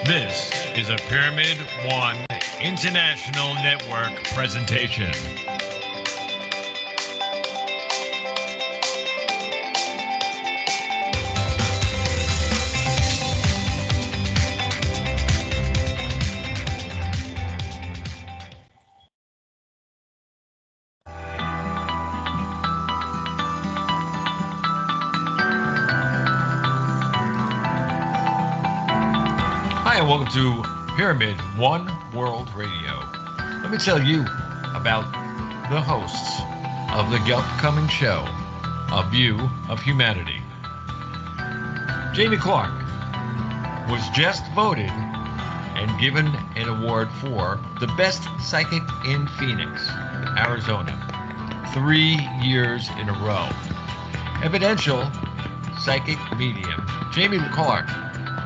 This is a Pyramid One International Network presentation. Hi, and welcome to Pyramid One World Radio. Let me tell you about the hosts of the upcoming show, A View of Humanity. Jamie Clark was just voted and given an award for the best psychic in Phoenix, Arizona, 3 years in a row. Evidential psychic medium Jamie Clark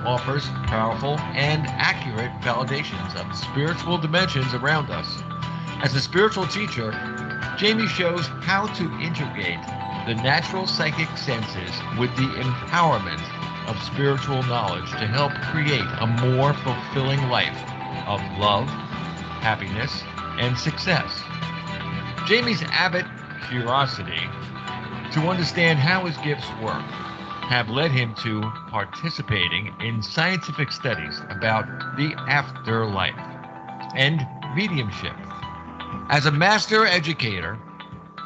offers powerful and accurate validations of the spiritual dimensions around us. As a spiritual teacher, Jamie shows how to integrate the natural psychic senses with the empowerment of spiritual knowledge to help create a more fulfilling life of love, happiness, and success. Jamie's avid curiosity to understand how his gifts work have led him to participating in scientific studies about the afterlife and mediumship. As a master educator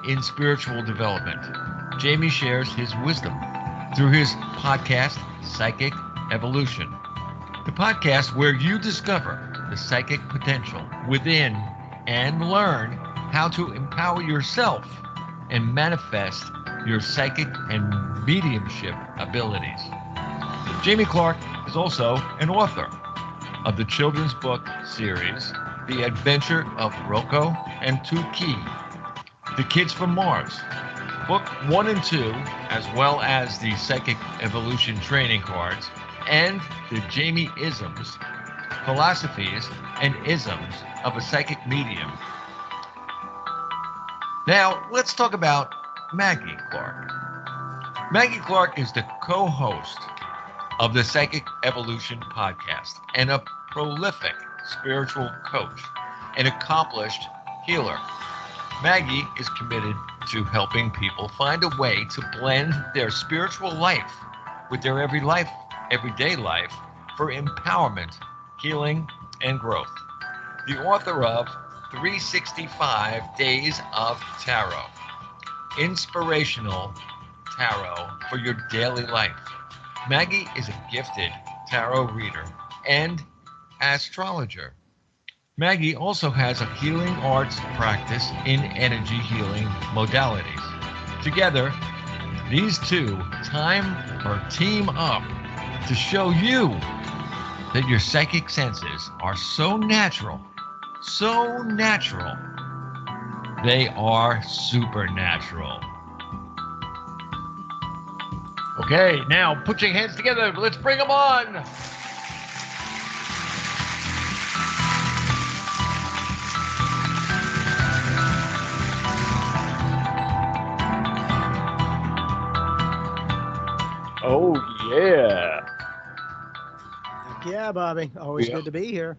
in spiritual development, Jamie shares his wisdom through his podcast, Psychic Evolution, the podcast where you discover the psychic potential within and learn how to empower yourself and manifest your psychic and mediumship abilities. Jamie Clark is also an author of the children's book series, The Adventure of Rocco and Tuki, The Kids from Mars, Book 1 and 2, as well as the Psychic Evolution Training Cards, and the Jamie Isms, Philosophies and Isms of a Psychic Medium. Now, let's talk about Maggie Clark. Maggie Clark is the co-host of the Psychic Evolution podcast and a prolific spiritual coach, an accomplished healer. Maggie is committed to helping people find a way to blend their spiritual life with their everyday life for empowerment, healing, and growth. The author of 365 Days of Tarot, inspirational tarot for your daily life. Maggie is a gifted tarot reader and astrologer. Maggie also has a healing arts practice in energy healing modalities. Together, these two team up to show you that your psychic senses are so natural, they are supernatural. Okay, now put your hands together. Let's bring them on. Oh, yeah. Heck yeah, Bobby. Always good to be here.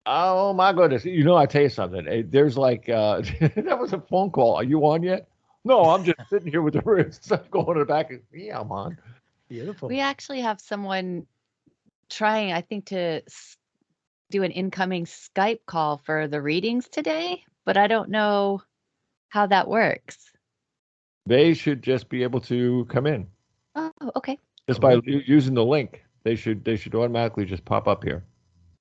Oh, my goodness. You know, I tell you something. There's like, that was a phone call. Are you on yet? No, I'm just sitting here with the wrist going in the back. Yeah, I'm on. Beautiful. We actually have someone trying, I think, to do an incoming Skype call for the readings today, but I don't know how that works. They should just be able to come in. Oh, okay. Just by using the link. They should automatically just pop up here.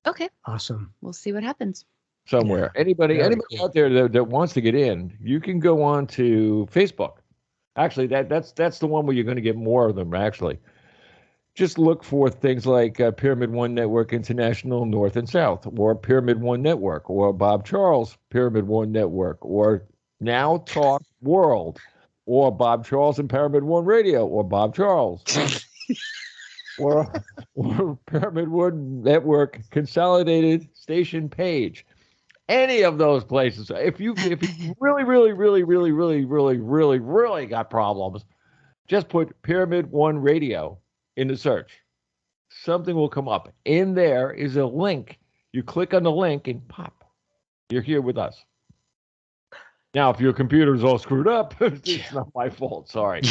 Okay. Awesome. We'll see what happens. Somewhere. Yeah. Anybody cool. Out there that wants to get in, you can go on to Facebook. Actually, that's the one where you're going to get more of them, actually. Just look for things like Pyramid One Network International North and South, or Pyramid One Network, or Bob Charles Pyramid One Network, or Now Talk World, or Bob Charles and Pyramid One Radio, or Bob Charles. or Pyramid One Network Consolidated Station Page. Any of those places. If you really got problems, just put Pyramid One Radio in the search. Something will come up. In there is a link. You click on the link and pop. You're here with us. Now, if your computer is all screwed up, it's not my fault. Sorry.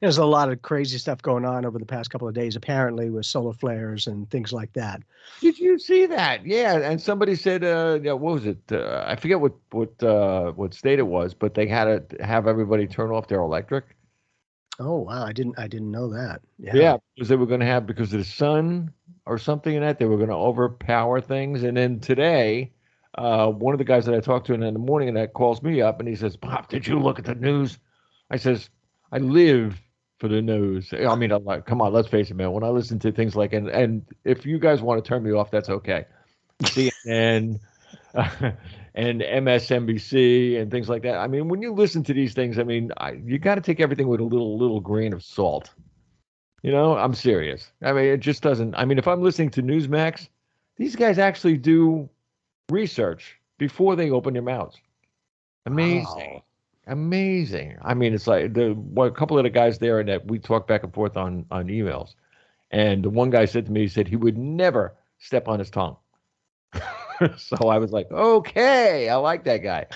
There's a lot of crazy stuff going on over the past couple of days, apparently, with solar flares and things like that. Did you see that? Yeah, and somebody said, yeah, what was it? I forget what state it was, but they had to have everybody turn off their electric. Oh wow, I didn't know that. Yeah, because they were going to have, because of the sun or something in that, they were going to overpower things. And then today, one of the guys that I talked to in the morning and that calls me up and he says, "Pop, did you look at the news?" I says, "I live for the news." I mean, I'm like, come on, let's face it, man. When I listen to things like, and if you guys want to turn me off, that's okay. CNN and MSNBC and things like that. I mean, when you listen to these things, I mean, you got to take everything with a little grain of salt. You know, I'm serious. I mean, it just doesn't. I mean, if I'm listening to Newsmax, these guys actually do research before they open their mouths. Amazing. Wow. Amazing. I mean, it's like a couple of the guys there, and that we talk back and forth on emails. And the one guy said to me, he said he would never step on his tongue. So I was like, okay, I like that guy.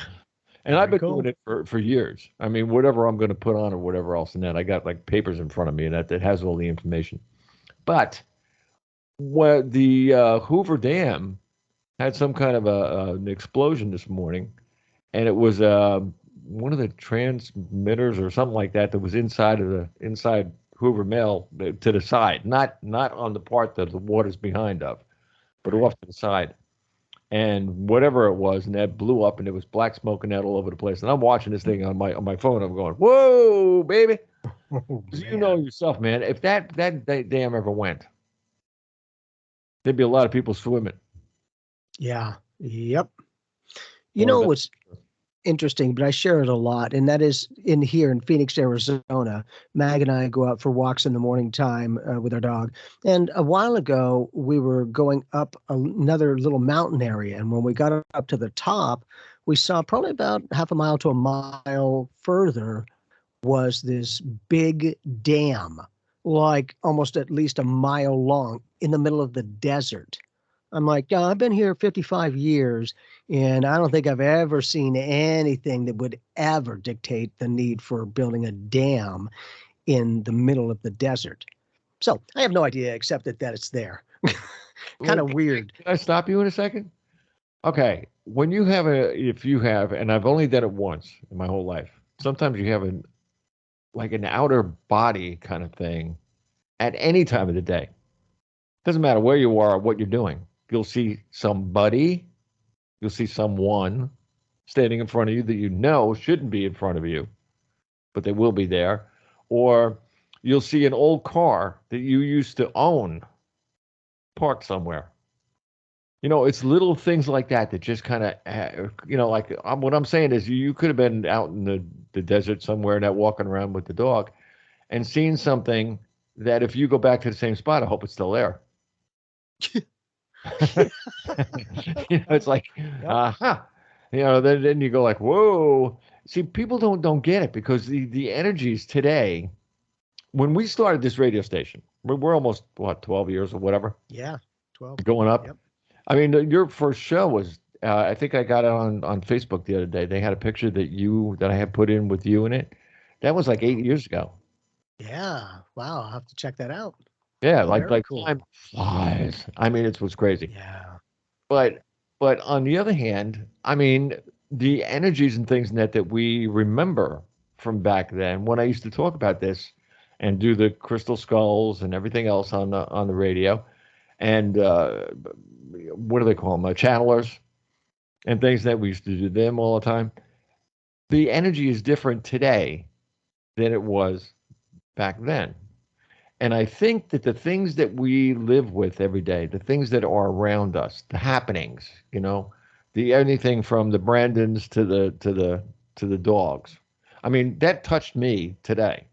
And I've been doing it for years. I mean, whatever I'm going to put on or whatever else, and then I got like papers in front of me and that has all the information. But what the Hoover Dam had some kind of an explosion this morning, and it was one of the transmitters or something like that was inside Hoover Mill to the side, not on the part that the water's behind of, but off to the side. And whatever it was, and that blew up, and there was black smoke and that all over the place. And I'm watching this thing on my phone. I'm going, "Whoa, baby!" You know yourself, man. If that dam ever went, there'd be a lot of people swimming. Yeah. Yep. You know what's interesting, but I share it a lot, and that is here in Phoenix, Arizona. Mag and I go out for walks in the morning time with our dog. And a while ago, we were going up another little mountain area, and when we got up to the top, we saw probably about half a mile to a mile further was this big dam, like almost at least a mile long, in the middle of the desert. I'm like, yeah, I've been here 55 years, and I don't think I've ever seen anything that would ever dictate the need for building a dam in the middle of the desert. So I have no idea, except that it's there. Kind of weird. Can I stop you in a second? Okay. When you have if you have, and I've only done it once in my whole life, sometimes you have an outer body kind of thing at any time of the day. Doesn't matter where you are or what you're doing. You'll see somebody, you'll see someone standing in front of you that you know shouldn't be in front of you, but they will be there. Or you'll see an old car that you used to own parked somewhere. You know, it's little things like that that just kind of, what I'm saying is you could have been out in the desert somewhere and walking around with the dog and seen something that if you go back to the same spot, I hope it's still there. It's like, then you go like, whoa. See, people don't get it because the energies today, when we started this radio station, we're almost 12 years or whatever. Yeah, 12. Going up. Yep. I mean, your first show was, I think I got it on Facebook the other day. They had a picture that I had put in with you in it. That was like 8 years ago. Yeah. Wow. I'll have to check that out. Yeah, like cool. Time flies. I mean, it was crazy. Yeah. But on the other hand, I mean, the energies and things that we remember from back then, when I used to talk about this and do the crystal skulls and everything else on the radio, and what do they call them? Channelers and things that we used to do them all the time. The energy is different today than it was back then. And I think that the things that we live with every day, the things that are around us, the happenings, anything from the Brandons to the dogs. I mean, that touched me today.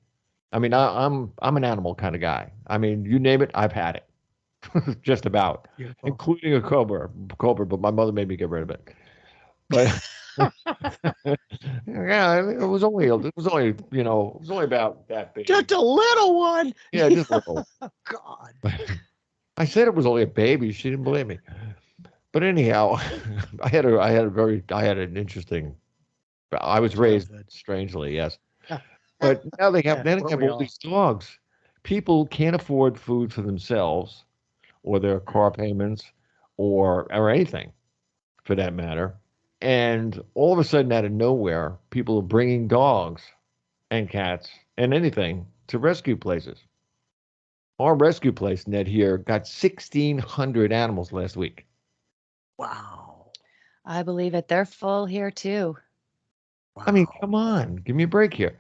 I mean, I'm an animal kind of guy. I mean, you name it, I've had it, just about, Beautiful. Including a cobra. But my mother made me get rid of it. But Yeah, I mean, it was only, it was only about that big. Just a little one. Yeah, just a little. God. I said it was only a baby. She didn't believe me. But anyhow, I had an interesting. I was raised Childhood. strangely, yes. But now they have Weren't we all all? these dogs. People can't afford food for themselves or their car payments or anything for that matter. And all of a sudden, out of nowhere, people are bringing dogs and cats and anything to rescue places. Our rescue place, Ned, here got 1,600 animals last week. Wow. I believe it. They're full here too. I mean, Wow. come on, give me a break here.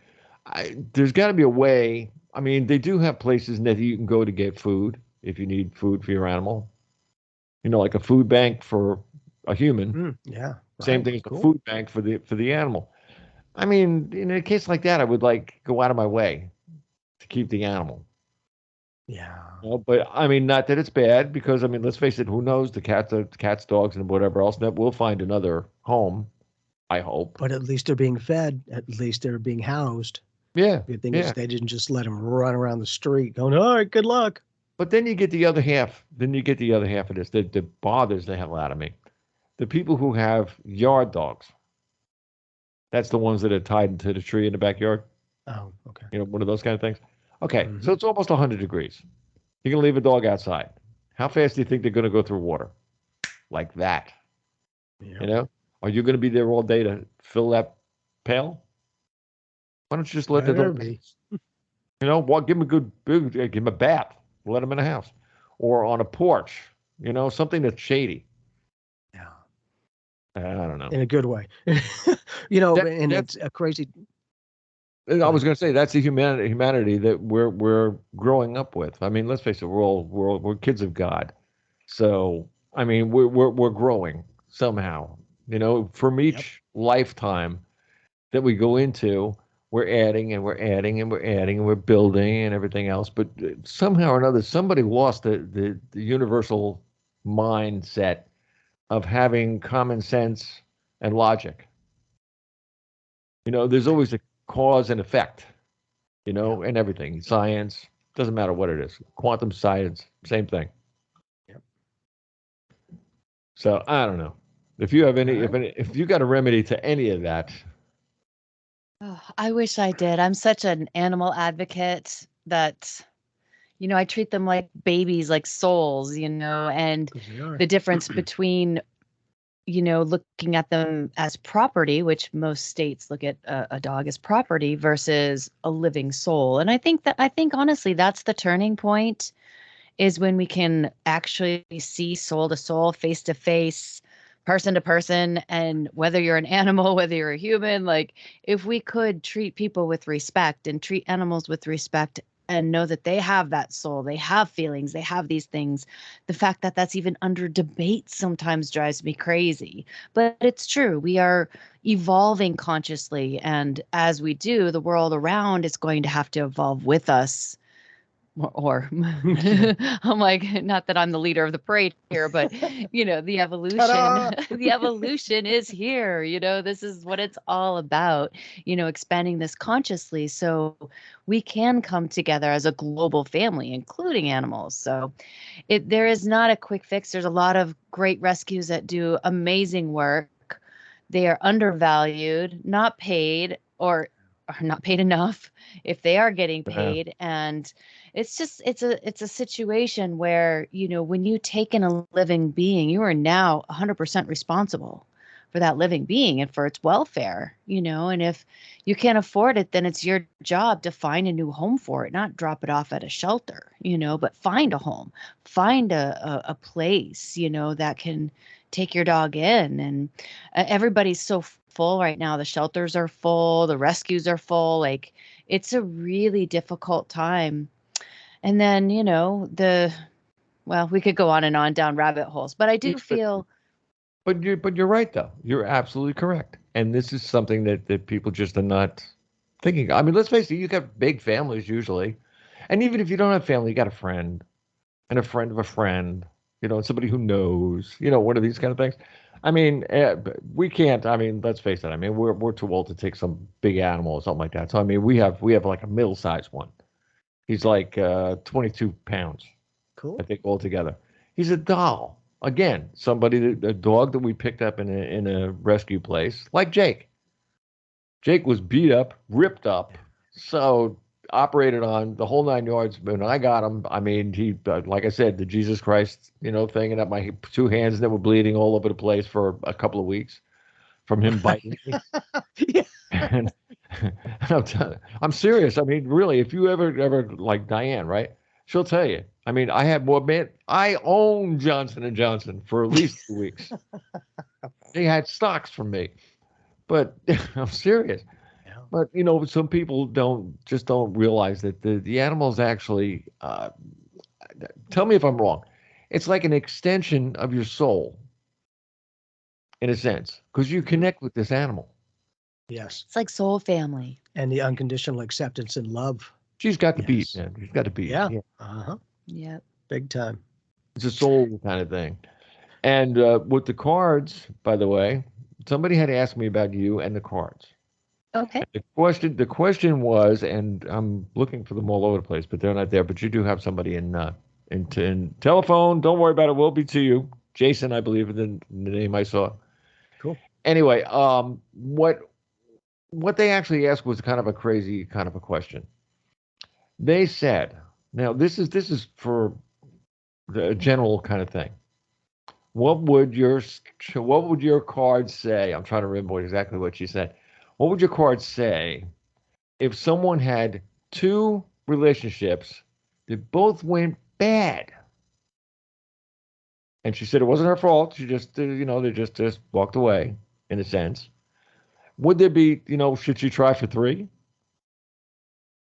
There's got to be a way. I mean, they do have places that you can go to get food if you need food for your animal. Like a food bank for a human. Yeah. Same Right. thing as a Cool. food bank for the animal. I mean, in a case like that, I would like go out of my way to keep the animal. Yeah. But I mean, not that it's bad because I mean, let's face it. Who knows? The cats, dogs, and whatever else. That will find another home. I hope. But at least they're being fed. At least they're being housed. Yeah, The thing yeah. is, they didn't just let them run around the street going, all right, good luck. But then you get the other half. Then you get the other half of this that bothers the hell out of me. The people who have yard dogs. That's the ones that are tied into the tree in the backyard. Oh, okay. One of those kind of things. Okay, so Mhm. it's almost 100 degrees. You're gonna leave a dog outside. How fast do you think they're gonna go through water? Like that. Yeah. You know? Are you gonna be there all day to fill that pail? Why don't you just let the Better dog? be. Give him a give him a bath. Let him in a house, or on a porch. Something that's shady. Yeah. I don't know. In a good way. That And that's it's a crazy. I Go was ahead. going to say that's the humanity that we're growing up with. I mean, let's face it, we're kids of God. So I mean, we're growing somehow. From Yep. each lifetime that we go into, we're adding and we're adding and we're adding and we're building and everything else. But somehow or another, somebody lost the universal mindset of having common sense and logic. There's Right. always a cause and effect, Yeah. and everything. Science, doesn't matter what it is. Quantum science, same thing. Yep. So I don't know. If you have All right. if you got a remedy to any of that, Oh, I wish I did. I'm such an animal advocate that, I treat them like babies, like souls, and Because they are. the difference between, looking at them as property, which most states look at a dog as property versus a living soul. And I think honestly, that's the turning point is when we can actually see soul to soul, face to face, person to person. And whether you're an animal, whether you're a human, like if we could treat people with respect and treat animals with respect and know that they have that soul, they have feelings, they have these things. The fact that that's even under debate sometimes drives me crazy. But it's true. We are evolving consciously. And as we do, the world around is going to have to evolve with us or Yeah. I'm like, not that I'm the leader of the parade here, but the evolution, Ta-da! the evolution is here. This is what it's all about, expanding this consciously so we can come together as a global family, including animals. So there is not a quick fix. There's a lot of great rescues that do amazing work. They are undervalued, not paid, or are not paid enough if they are getting uh, paid. And it's a situation where, when you take in a living being, you are now 100% responsible for that living being and for its welfare, and if you can't afford it, then it's your job to find a new home for it, not drop it off at a shelter, but find a home, find a place, that can take your dog in. And everybody's so full right now. The shelters are full, the rescues are full. Like it's a really difficult time. And then, well, we could go on and on down rabbit holes, but I yeah, do feel, but you're right though. You're absolutely correct. And this is something that people just are not thinking. I mean, let's face it. You got big families usually, and even if you don't have family, you got a friend and a friend of a friend. And somebody who knows. One of these kind of things. I mean, we can't. I mean, let's face it. I mean, we're too old to take some big animal or something like that. So I mean, we have like a middle-sized one. He's like 22 pounds, I Cool. think, altogether. He's a doll. Again, a dog that we picked up in a rescue place, like Jake. Jake was beat up, ripped up, so operated on the whole 9 yards. When I got him, I mean, he, like I said, the Jesus Christ, thing, and up my two hands that were bleeding all over the place for a couple of weeks from him biting me. Yeah. And I'm serious. I mean, really, if you ever like Diane, right? She'll tell you. I mean, I had more men. I owned Johnson and Johnson for at least 2 weeks. They had stocks from me, but I'm serious. Yeah. But some people don't realize that the animals actually. Tell me if I'm wrong. It's like an extension of your soul, in a sense, because you connect with this animal. Yes. It's like soul family. And the unconditional acceptance and love. She's got the beat, Yes. man. She's got the beat. Yeah. Yeah. Uh-huh. Yep. Big time. It's a soul kind of thing. And with the cards, by the way, somebody had asked me about you and the cards. Okay. The question was, and I'm looking for them all over the place, but they're not there. But you do have somebody in telephone. Don't worry about it. We'll be to you, Jason, I believe, is the name I saw. Cool. Anyway, what they actually asked was kind of a crazy kind of a question. They said, now this is for the general kind of thing. What would your card say? I'm trying to remember exactly what she said. What would your card say if someone had two relationships that both went bad? And she said it wasn't her fault. She just, they just walked away, in a sense. Would there be, should she try for three?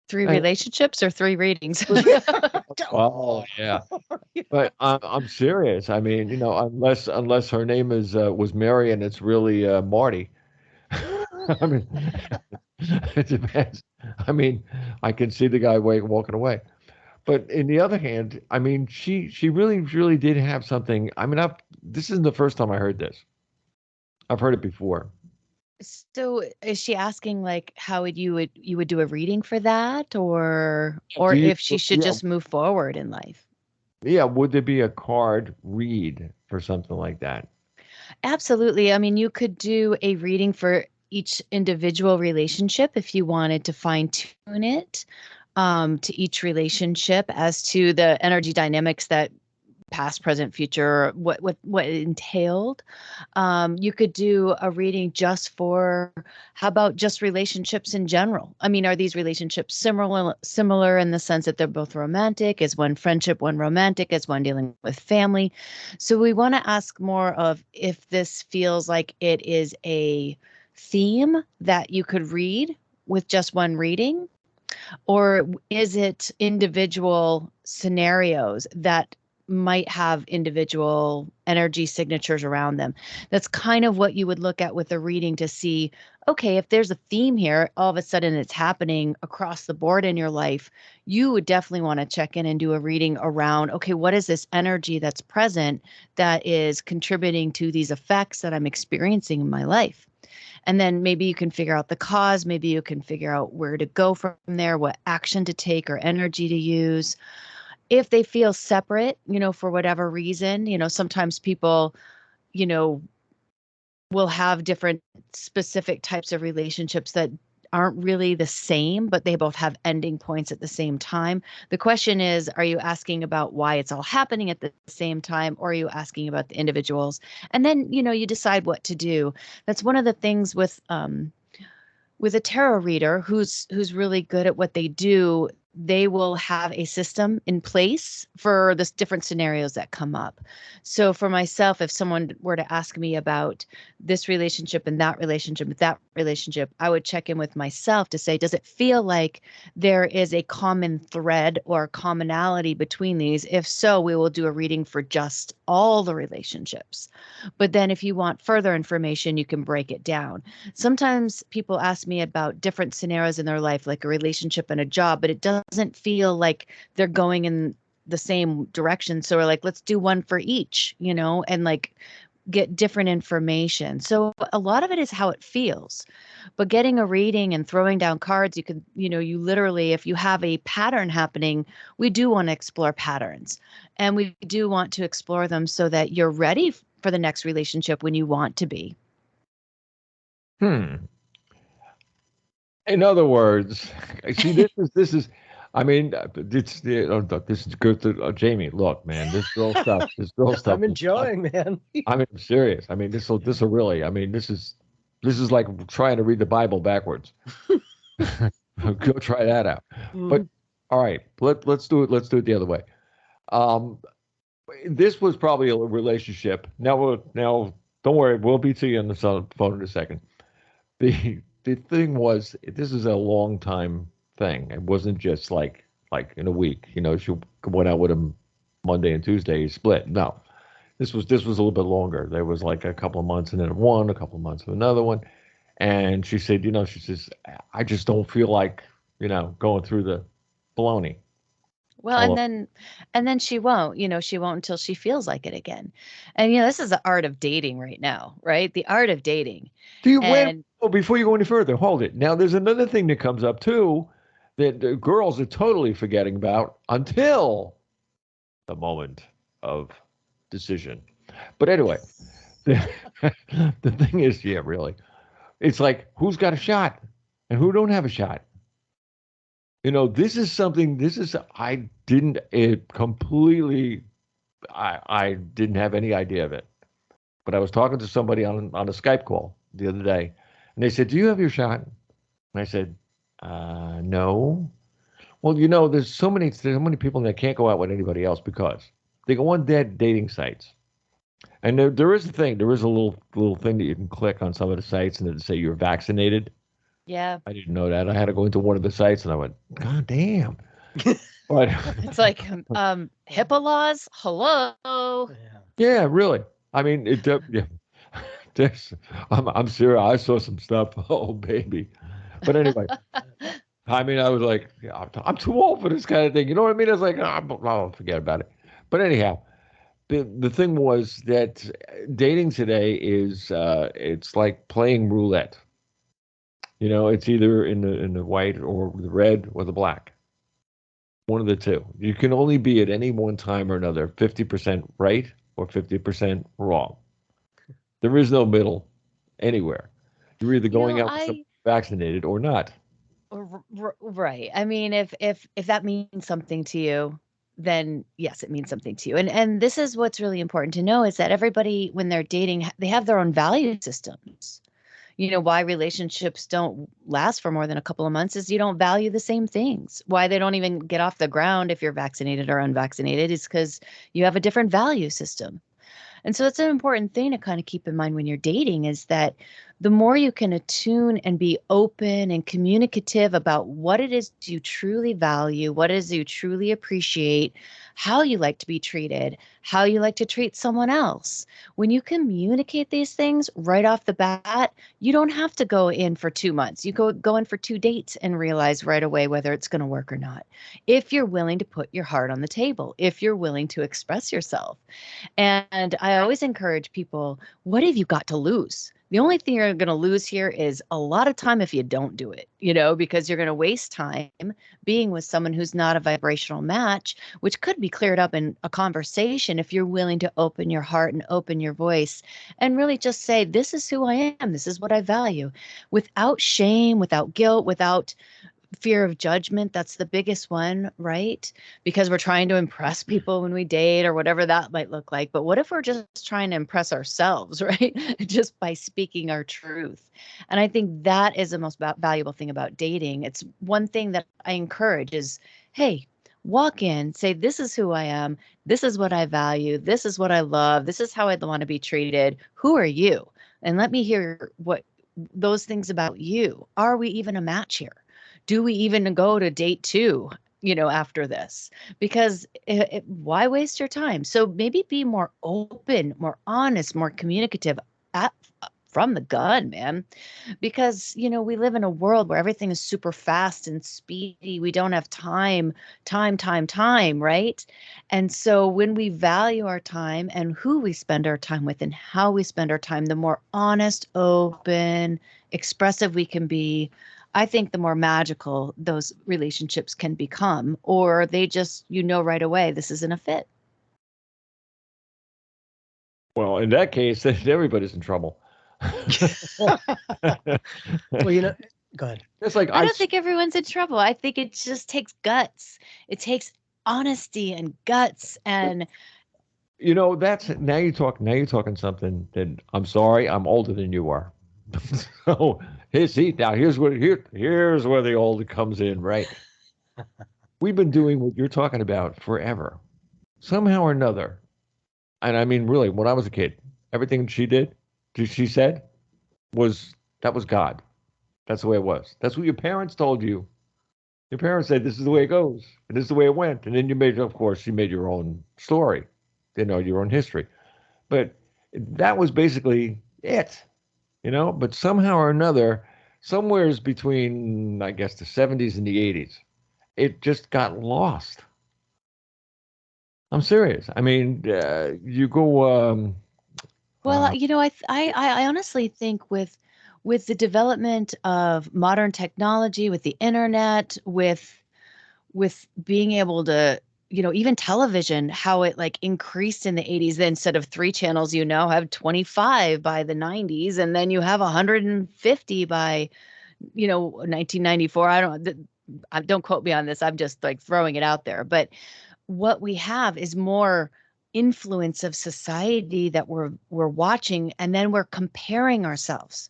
Three I- relationships or three readings? Oh yeah, but I'm serious. I mean, unless her name was Mary and it's really Marty. I mean, it depends. I mean, I can see the guy walking away. But in the other hand, I mean, she really, really did have something. I mean, this isn't the first time I heard this. I've heard it before. So is she asking like how you would do a reading for that, or Do you, if she should yeah, just move forward in life? yeah. Would there be a card read for something like that? Absolutely. I mean, you could do a reading for each individual relationship if you wanted to fine tune it to each relationship as to the energy dynamics that past, present, future, what it entailed. You could do a reading just for, how about just relationships in general? I mean, are these relationships similar in the sense that they're both romantic? Is one friendship, one romantic? Is one dealing with family? So we want to ask more of if this feels like it is a theme that you could read with just one reading, or is it individual scenarios that might have individual energy signatures around them? That's kind of what you would look at with a reading to see, okay, if there's a theme here, all of a sudden it's happening across the board in your life, you would definitely want to check in and do a reading around, okay, what is this energy that's present that is contributing to these effects that I'm experiencing in my life? And then maybe you can figure out the cause. Maybe you can figure out where to go from there, what action to take or energy to use. If they feel separate, for whatever reason, sometimes people, you know, will have different specific types of relationships that aren't really the same, but they both have ending points at the same time. The question is, are you asking about why it's all happening at the same time, or are you asking about the individuals? And then, you decide what to do. That's one of the things with a tarot reader who's really good at what they do. They will have a system in place for the different scenarios that come up. So for myself, if someone were to ask me about this relationship and that relationship, I would check in with myself to say, does it feel like there is a common thread or commonality between these? If so, we will do a reading for just all the relationships. But then if you want further information, you can break it down. Sometimes people ask me about different scenarios in their life, like a relationship and a job, but it doesn't feel like they're going in the same direction. So we're like, let's do one for each, and like get different information. So a lot of it is how it feels. But getting a reading and throwing down cards, you can, you literally, if you have a pattern happening, we do want to explore patterns, and we do want to explore them so that you're ready for the next relationship when you want to be. In other words, see, this is, I mean, this is good to Jamie. Look, man, this girl stuff. I'm enjoying, man. I mean, I'm serious. I mean, this will really. I mean, this is like trying to read the Bible backwards. Go try that out. But all right, let's do it. Let's do it the other way. This was probably a relationship. Now don't worry, we'll be to you on the phone in a second. The thing was, this is a long time thing. It wasn't just like in a week. She went out with him Monday and Tuesday, he split. No, this was a little bit longer. There was like a couple of months and then one, a couple of months of another one. And she said, she says, I just don't feel like, going through the baloney. Well, and then she won't, she won't until she feels like it again. And, this is the art of dating right now, right? The art of dating. Before you go any further, hold it. Now, there's another thing that comes up too, that the girls are totally forgetting about until the moment of decision. But anyway, the thing is, yeah, really, it's like, who's got a shot and who don't have a shot? This is something, I didn't have any idea of it. But I was talking to somebody on a Skype call the other day, and they said, do you have your shot? And I said, no. Well, there's so many people that can't go out with anybody else because they go on dead dating sites. And there is a thing, there is a little thing that you can click on some of the sites and it'll say you're vaccinated. Yeah. I didn't know that. I had to go into one of the sites and I went, God damn. But it's like HIPAA laws. Hello. Yeah, really. I mean, I'm serious. I saw some stuff. Oh, baby. But anyway, I mean, I was like, I'm too old for this kind of thing. You know what I mean? I was like, I'll forget about it. But anyhow, the thing was that dating today is it's like playing roulette. It's either in the white or the red or the black. One of the two. You can only be at any one time or another 50% right or 50% wrong. There is no middle anywhere. You're either going out vaccinated or not. Right. I mean, if that means something to you, then yes, it means something to you. And this is what's really important to know is that everybody, when they're dating, they have their own value systems. Why relationships don't last for more than a couple of months is you don't value the same things. Why they don't even get off the ground if you're vaccinated or unvaccinated is because you have a different value system. And so it's an important thing to kind of keep in mind when you're dating is that the more you can attune and be open and communicative about what it is you truly value, what it is you truly appreciate, how you like to be treated, how you like to treat someone else. When you communicate these things right off the bat, you don't have to go in for 2 months. You go in for 2 dates and realize right away whether it's going to work or not. If you're willing to put your heart on the table, if you're willing to express yourself. And I always encourage people, what have you got to lose? The only thing you're going to lose here is a lot of time if you don't do it, because you're going to waste time being with someone who's not a vibrational match, which could be cleared up in a conversation if you're willing to open your heart and open your voice and really just say, this is who I am. This is what I value, without shame, without guilt, without fear of judgment. That's the biggest one, right? Because we're trying to impress people when we date or whatever that might look like. But what if we're just trying to impress ourselves, right? Just by speaking our truth. And I think that is the most valuable thing about dating. It's one thing that I encourage is, hey, walk in, say, this is who I am. This is what I value. This is what I love. This is how I'd want to be treated. Who are you? And let me hear what those things about you. Are we even a match here? Do we even go to date 2, after this? Because why waste your time? So maybe be more open, more honest, more communicative from the gun, man, because, we live in a world where everything is super fast and speedy. We don't have time, right? And so when we value our time and who we spend our time with and how we spend our time, the more honest, open, expressive we can be, I think the more magical those relationships can become, or they just, right away, this isn't a fit. Well, in that case, then everybody's in trouble. Well, go ahead. It's like I don't think everyone's in trouble. I think it just takes guts. It takes honesty and guts, and that's now you're talking something that I'm sorry, I'm older than you are. So here's where the old comes in, right? We've been doing what you're talking about forever, somehow or another. And I mean, really, when I was a kid, everything she said was God. That's the way it was. That's what your parents told you. Your parents said this is the way it goes, and this is the way it went. And then you made your own story, your own history. But that was basically it, But somehow or another, somewheres between, I guess, the 70s and the 80s, it just got lost. I'm serious. I mean, you go. well, I honestly think with the development of modern technology, with the internet, with being able to, even television, how it like increased in the 80s. Then instead of 3 channels, have 25 by the 90s, and then you have 150 by 1994. Don't quote me on this. I'm just like throwing it out there. But what we have is more influence of society that we're watching, and then we're comparing ourselves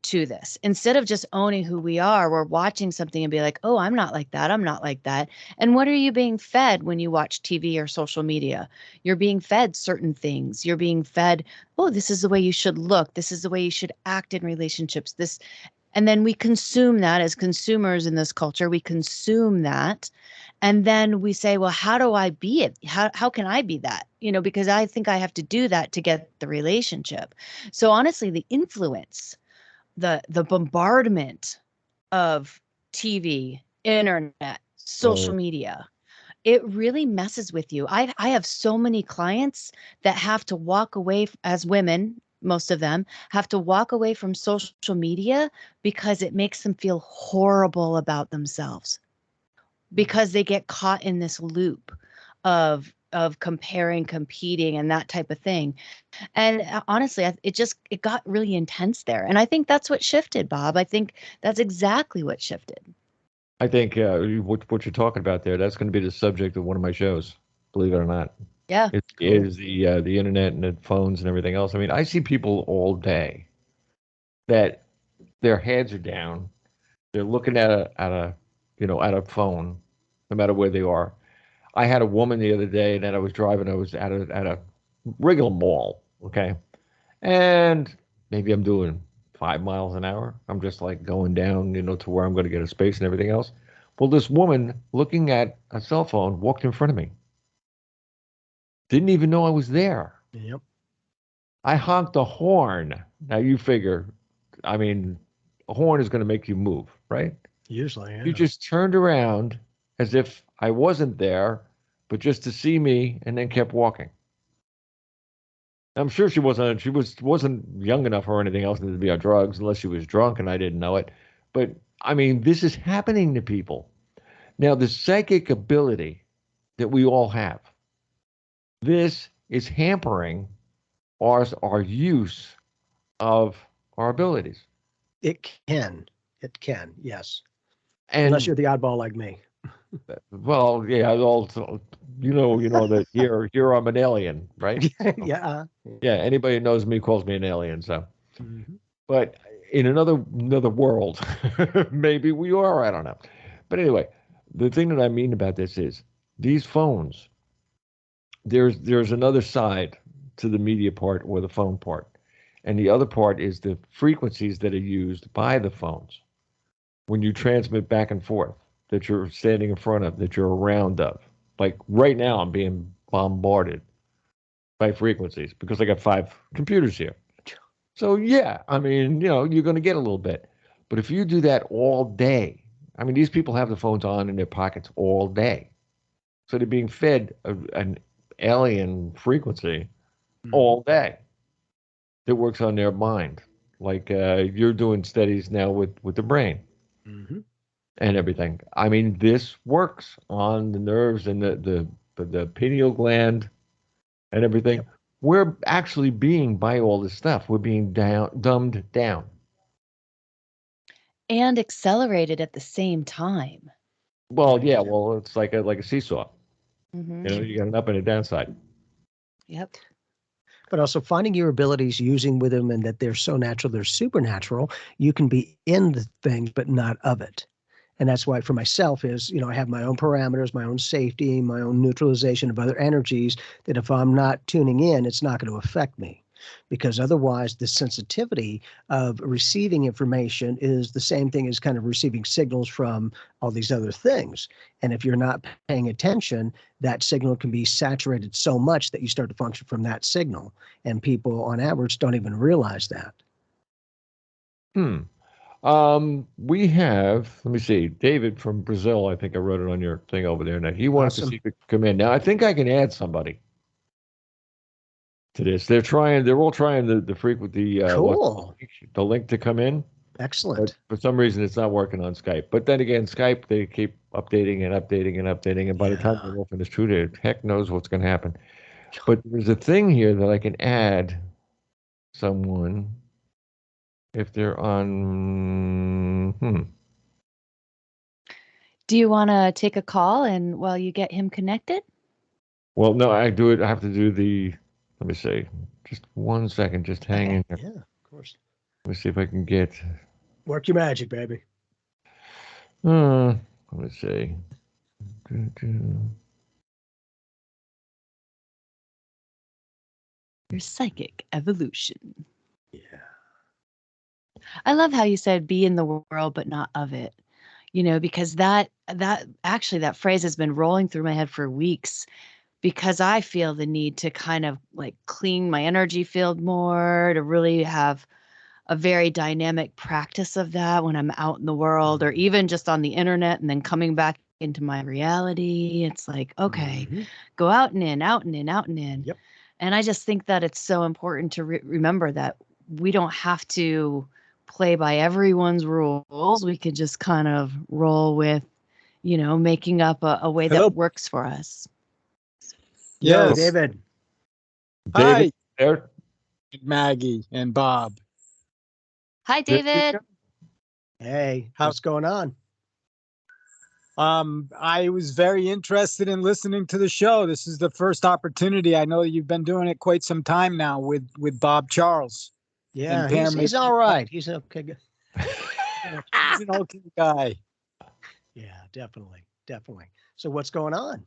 to this. Instead of just owning who we are, we're watching something and be like, oh, I'm not like that. I'm not like that. And what are you being fed when you watch TV or social media? You're being fed certain things. You're being fed, oh, this is the way you should look. This is the way you should act in relationships. And then we consume that as consumers in this culture. We consume that. And then we say, well, how do I be it? How can I be that? Because I think I have to do that to get the relationship. So honestly, the influence, the bombardment of TV, internet, social media, it really messes with you. I have so many clients that have to walk away as women. Most of them have to walk away from social media because it makes them feel horrible about themselves, because they get caught in this loop of comparing, competing, and that type of thing. And honestly, it got really intense there. And I think that's what shifted, Bob. I think that's exactly what shifted. I think what you're talking about there, that's going to be the subject of one of my shows, believe it or not. Yeah. It is the internet and the phones and everything else. I mean, I see people all day that their heads are down. They're looking at a phone, no matter where they are. I had a woman the other day that I was driving. I was at a regular mall, okay, and maybe I'm doing 5 miles an hour. I'm just like going down, to where I'm going to get a space and everything else. Well, this woman looking at a cell phone walked in front of me. Didn't even know I was there. Yep. I honked the horn. Now you figure, I mean, a horn is going to make you move, right? Usually, yeah. You just turned around as if I wasn't there, but just to see me, and then kept walking. I'm sure she wasn't young enough or anything else to be on drugs, unless she was drunk and I didn't know it. But I mean, this is happening to people. Now, the psychic ability that we all have, this is hampering our use of our abilities. It can, yes. And unless you're the oddball like me. well, yeah, also, you know that here I'm an alien, right? Yeah. Yeah, anybody who knows me calls me an alien. So, Mhm. but in another world, maybe we are. I don't know. But anyway, the thing that I mean about this is these phones. There's another side to the media part or the phone part, and the other part is the frequencies that are used by the phones when you transmit back and forth, that you're standing in front of, that you're around of. Like right now, I'm being bombarded by frequencies because I got 5 computers here. So yeah, I mean, you're going to get a little bit. But if you do that all day, I mean, these people have the phones on in their pockets all day. So they're being fed an alien frequency all day that works on their mind. Like you're doing studies now with the brain and everything. I mean, this works on the nerves and the pineal gland and everything. Yep. We're actually being, by all this stuff, we're being dumbed down. And accelerated at the same time. Well, yeah, well, it's like a seesaw. Mm-hmm. You got an up and a downside. Yep. But also finding your abilities, using with them, and that they're so natural, they're supernatural. You can be in the thing, but not of it. And that's why for myself is, I have my own parameters, my own safety, my own neutralization of other energies, that if I'm not tuning in, it's not going to affect me. Because otherwise the sensitivity of receiving information is the same thing as kind of receiving signals from all these other things. And if you're not paying attention, that signal can be saturated so much that you start to function from that signal. And people on average don't even realize that. We have, let me see, David from Brazil. I think I wrote it on your thing over there. Now he wants to see if it could come in. Now I think I can add somebody to this. They're all trying cool. the link to come in. Excellent. But for some reason it's not working on Skype. But then again, Skype, they keep updating and updating and updating, and by the time they're open, it's true, there heck knows what's going to happen. But there's a thing here that I can add someone if they're on. Do you want to take a call and while you get him connected? Well, no, I do it. I have to do the. Let me see. Just 1 second. Just hang in there. Yeah, of course. Let me see if I can get. Work your magic, baby. Let me see. Your psychic evolution. Yeah. I love how you said be in the world but not of it. Because that phrase has been rolling through my head for weeks, because I feel the need to kind of like clean my energy field more, to really have a very dynamic practice of that when I'm out in the world, or even just on the internet and then coming back into my reality. It's like, okay, go out and in, out and in, out and in. Yep. And I just think that it's so important to remember that we don't have to play by everyone's rules. We could just kind of roll with, making up a way that works for us. Yeah, David. David. Hi. Maggie and Bob. Hi, David. Hey, what's going on? I was very interested in listening to the show. This is the first opportunity. I know you've been doing it quite some time now with Bob Charles. Yeah, he's all right. He's okay. He's an okay guy. Yeah, definitely. So what's going on?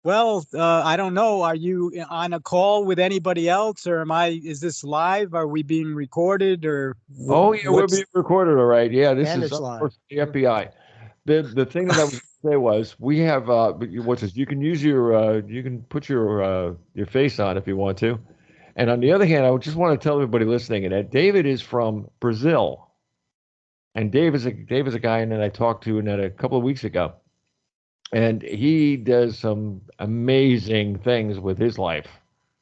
Well, I don't know. Are you on a call with anybody else, or is this live? Are we being recorded, or? Oh yeah, we're being recorded. All right. Yeah, this is live. The FBI. The thing that I was going to say was we have what's this? You can use you can put your face on if you want to. And on the other hand, I just want to tell everybody listening that David is from Brazil, and Dave is a guy that I talked to a couple of weeks ago, and he does some amazing things with his life,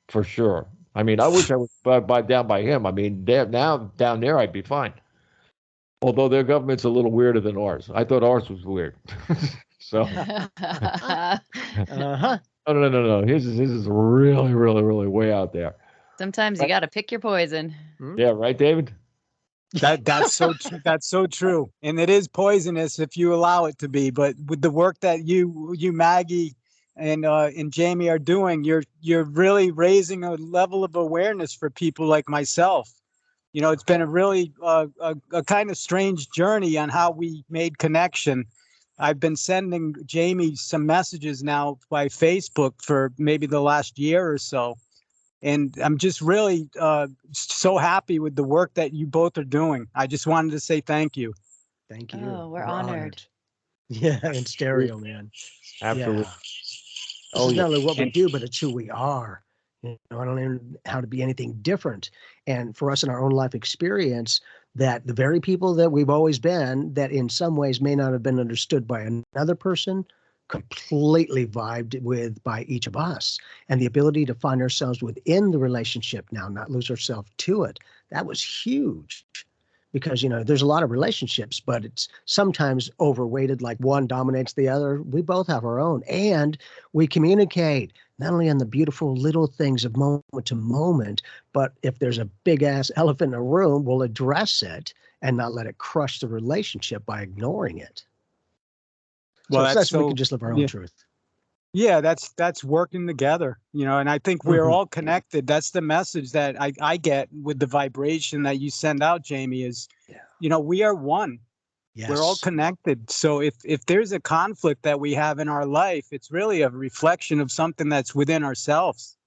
for sure. I mean, I wish I was down by him. I mean, now down there I'd be fine. Although their government's a little weirder than ours. I thought ours was weird. So. No. His is really, really, really way out there. Sometimes you got to pick your poison. Yeah, right, David? That's so true. That's so true. And it is poisonous if you allow it to be. But with the work that you Maggie and Jamie are doing, you're really raising a level of awareness for people like myself. It's been a really a kind of strange journey on how we made connection. I've been sending Jamie some messages now by Facebook for maybe the last year or so. And I'm just really so happy with the work that you both are doing. I just wanted to say thank you. Thank you. Oh, we're honored. Yeah, in stereo, man. Absolutely. Yeah. This is not only what we do, but it's who we are. You know, I don't know how to be anything different. And for us in our own life experience, that the very people that we've always been, that in some ways may not have been understood by another person, completely vibed with by each of us. And the ability to find ourselves within the relationship now, not lose ourselves to it, that was huge. Because, you know, there's a lot of relationships, but it's sometimes overweighted, like one dominates the other. We both have our own. And we communicate not only on the beautiful little things of moment to moment, but if there's a big ass elephant in a room, we'll address it and not let it crush the relationship by ignoring it. Well, so it's nice we can just live our own yeah. truth. Yeah, that's working together, you know, and I think we're all connected. That's the message that I get with the vibration that you send out, Jamie, is, you know, we are one. Yes. We're all connected. So if there's a conflict that we have in our life, it's really a reflection of something that's within ourselves.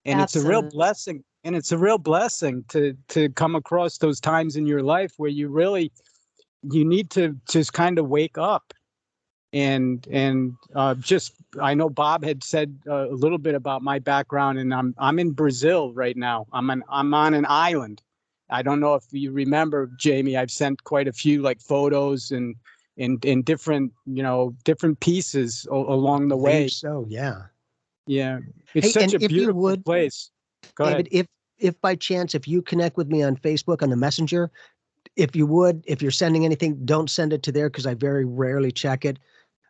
And Absolutely. it's a real blessing. And it's a real blessing to come across those times in your life where you need to just kind of wake up. And just, I know Bob had said a little bit about my background, and I'm in Brazil right now. I'm on an island. I don't know if you remember, Jamie. I've sent quite a few like photos and in different, you know, different pieces along the way. So yeah, it's such a if beautiful place. Go David, ahead. If by chance, if you connect with me on Facebook on the Messenger, if you're sending anything, don't send it to there because I very rarely check it.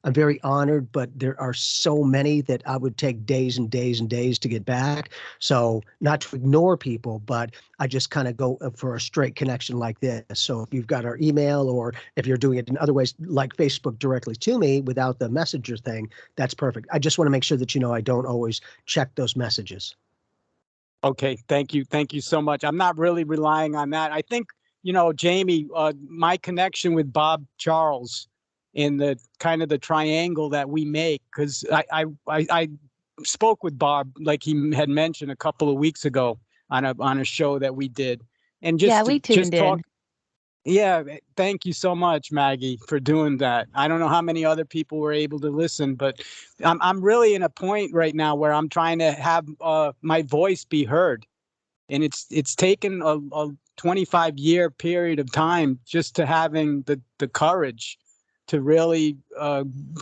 I'm very honored, but there are so many that I would take days and days and days to get back. So not to ignore people, but I just kind of go for a straight connection like this. So if you've got our email, or if you're doing it in other ways, like Facebook directly to me without the messenger thing, that's perfect. I just want to make sure that you know I don't always check those messages. Okay, thank you. Thank you so much. I'm not really relying on that. I think, you know, Jamie, my connection with Bob Charles in the kind of the triangle that we make, because I spoke with Bob, like he had mentioned a couple of weeks ago on a show that we did, and we tuned in. Yeah, thank you so much, Maggie, for doing that. I don't know how many other people were able to listen, but I'm really in a point right now where I'm trying to have my voice be heard, and it's taken a 25-year period of time just to having the courage to really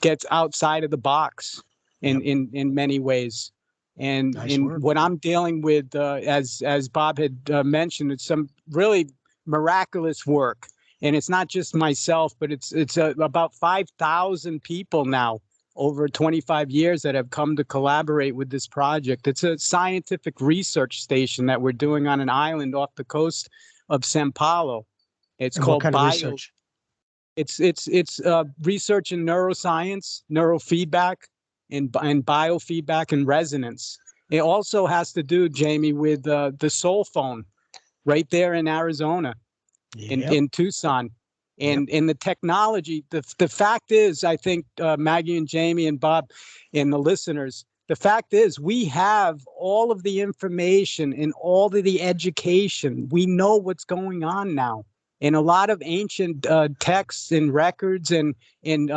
get outside of the box in many ways. And what I'm dealing with, as Bob had mentioned, it's some really miraculous work. And it's not just myself, but it's about 5,000 people now over 25 years that have come to collaborate with this project. It's a scientific research station that we're doing on an island off the coast of Sao Paulo. It's called what kind of research? It's research in neuroscience, neurofeedback, and biofeedback and resonance. It also has to do, Jamie, with the soul phone right there in Arizona, in Tucson. And in the technology, the fact is, I think Maggie and Jamie and Bob and the listeners, the fact is we have all of the information and all of the education. We know what's going on now. And a lot of ancient texts and records and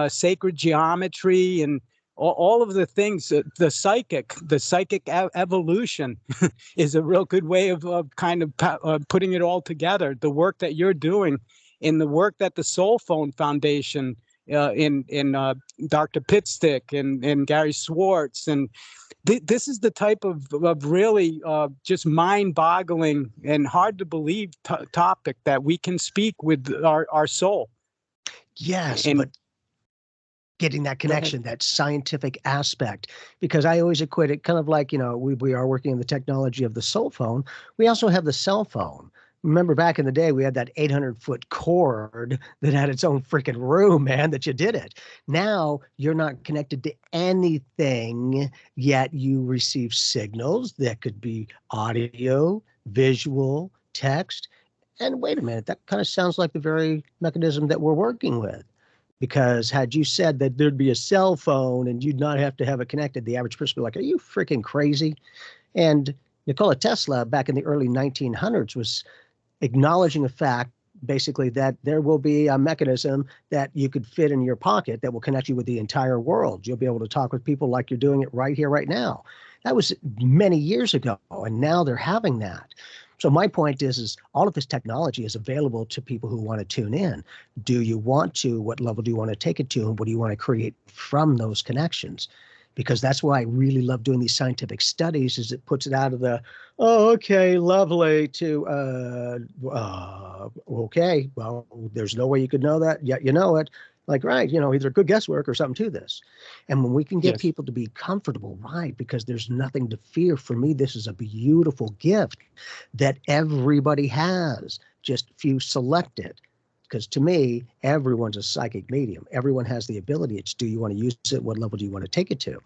sacred geometry and all of the things, the psychic evolution is a real good way of kind of putting it all together. The work that you're doing and the work that the Soul Phone Foundation in Dr. Pitstick and Gary Swartz and this is the type of really just mind-boggling and hard to believe topic that we can speak with our soul. Yes, but getting that connection, that scientific aspect, because I always equate it kind of like, you know, we are working in the technology of the soul phone. We also have the cell phone. Remember back in the day, we had that 800-foot cord that had its own freaking room, man, that you did it. Now you're not connected to anything, yet you receive signals that could be audio, visual, text. And wait a minute, that kind of sounds like the very mechanism that we're working with. Because had you said that there'd be a cell phone and you'd not have to have it connected, the average person would be like, are you freaking crazy? And Nikola Tesla back in the early 1900s was acknowledging a fact, basically, that there will be a mechanism that you could fit in your pocket that will connect you with the entire world. You'll be able to talk with people like you're doing it right here, right now. That was many years ago, and now they're having that. So my point is all of this technology is available to people who want to tune in. Do you want to? What level do you want to take it to? And what do you want to create from those connections? Because that's why I really love doing these scientific studies, is it puts it out of the, oh, okay, lovely, to, okay, well, there's no way you could know that, yet you know it. Like, right, either good guesswork or something to this. And when we can get people to be comfortable, right, because there's nothing to fear. For me, this is a beautiful gift that everybody has, just few selected. Because to me, everyone's a psychic medium. Everyone has the ability. It's, do you want to use it? What level do you want to take it to?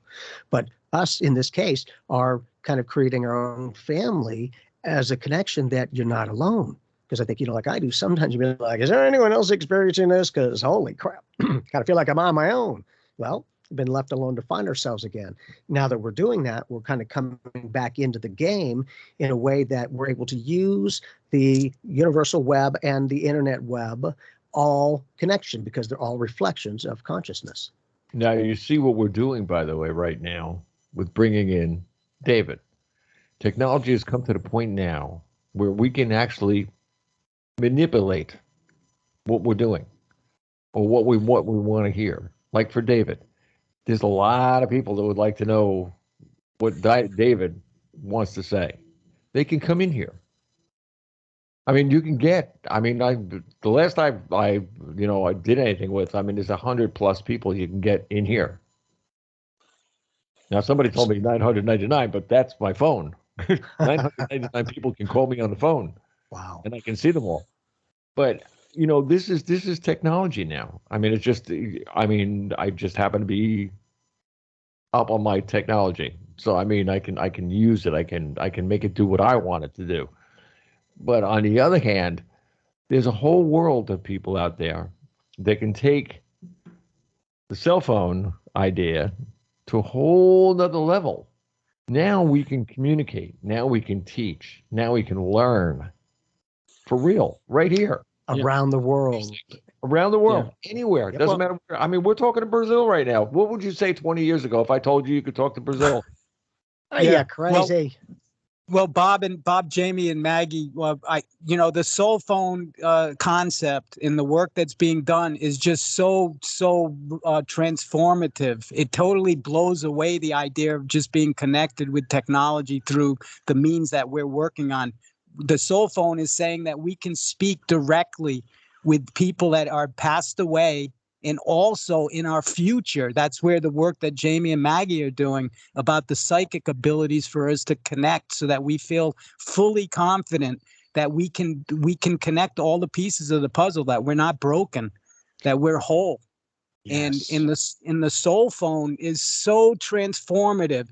But us, in this case, are kind of creating our own family as a connection that you're not alone. Because I think, like I do, sometimes you be like, is there anyone else experiencing this? Because holy crap, kind of feel like I'm on my own. Well, we've been left alone to find ourselves again. Now that we're doing that, we're kind of coming back into the game in a way that we're able to use the universal web and the internet web, all connection, because they're all reflections of consciousness. Now, you see what we're doing, by the way, right now with bringing in David. Technology has come to the point now where we can actually manipulate what we're doing or what we want to hear. Like for David, there's a lot of people that would like to know what David wants to say. They can come in here. I mean, you can get, the last time I did anything with, there's 100+ people you can get in here. Now, somebody told me 999, but that's my phone. 999 people can call me on the phone. Wow. And I can see them all. But, this is technology now. It's just, I just happen to be up on my technology. So, I can use it. I can make it do what I want it to do. But on the other hand, there's a whole world of people out there that can take the cell phone idea to a whole nother level. Now we can communicate. Now we can teach. Now we can learn for real, right here. Around the world. Around the world, anywhere. It doesn't matter. We're talking to Brazil right now. What would you say 20 years ago if I told you could talk to Brazil? Yeah, crazy. Well, Bob, Jamie, and Maggie, the soul phone concept in the work that's being done is just so transformative. It totally blows away the idea of just being connected with technology through the means that we're working on. The soul phone is saying that we can speak directly with people that are passed away and also in our future. That's where the work that Jamie and Maggie are doing about the psychic abilities for us to connect, so that we feel fully confident that we can connect all the pieces of the puzzle, that we're not broken, that we're whole. Yes. And in the soul phone is so transformative.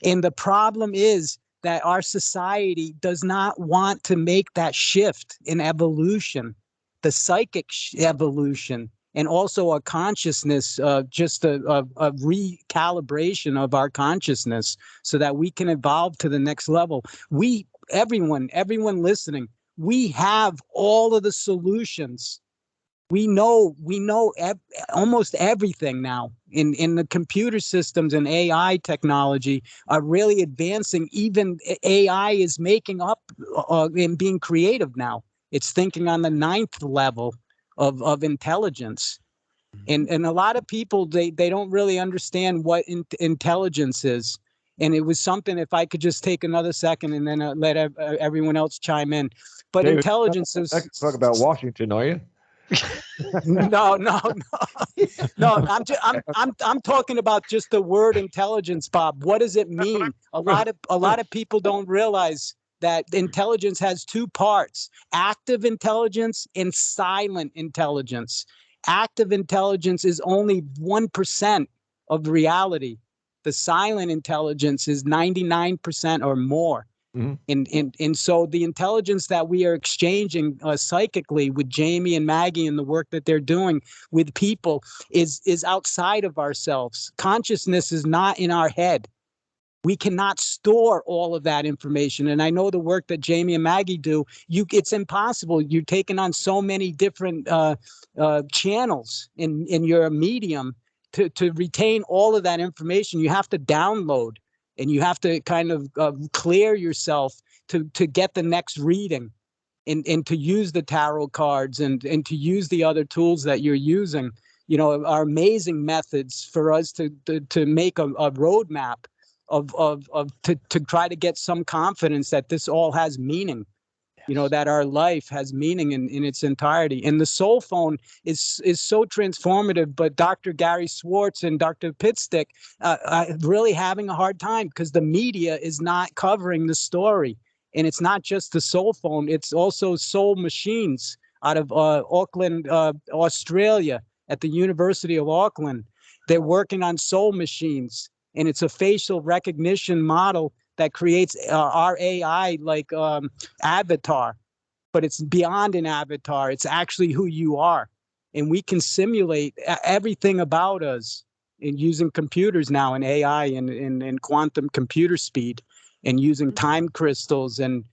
And the problem is that our society does not want to make that shift in evolution, the psychic evolution. And also a consciousness, just a recalibration of our consciousness, so that we can evolve to the next level. Everyone listening, we have all of the solutions. We know almost everything now in the computer systems, and AI technology are really advancing. Even AI is making up and being creative now. It's thinking on the 9th level of intelligence. And a lot of people, they don't really understand what intelligence is. And it was something, if I could just take another second and then let everyone else chime in. But David, intelligence is... Talk about Washington, are you? No. I'm talking about just the word intelligence, Bob. What does it mean? A lot of people don't realize that intelligence has two parts: active intelligence and silent intelligence. Active intelligence is only 1% of reality. The silent intelligence is 99% or more. Mm-hmm. And so the intelligence that we are exchanging psychically with Jamie and Maggie and the work that they're doing with people is outside of ourselves. Consciousness is not in our head. We cannot store all of that information. And I know the work that Jamie and Maggie do, it's impossible. You're taking on so many different channels in your medium to retain all of that information. You have to download and you have to kind of clear yourself to get the next reading, and to use the tarot cards and to use the other tools that you're using, are amazing methods for us to make a roadmap to try to get some confidence that this all has meaning. That our life has meaning in its entirety. And the soul phone is so transformative, but Dr. Gary Swartz and Dr. Pitstick really having a hard time because the media is not covering the story. And it's not just the soul phone, it's also soul machines out of Auckland, Australia, at the University of Auckland. They're working on soul machines, and it's a facial recognition model that creates our AI like avatar, but it's beyond an avatar. It's actually who you are. And we can simulate everything about us in using computers now, and AI and quantum computer speed, and using time crystals and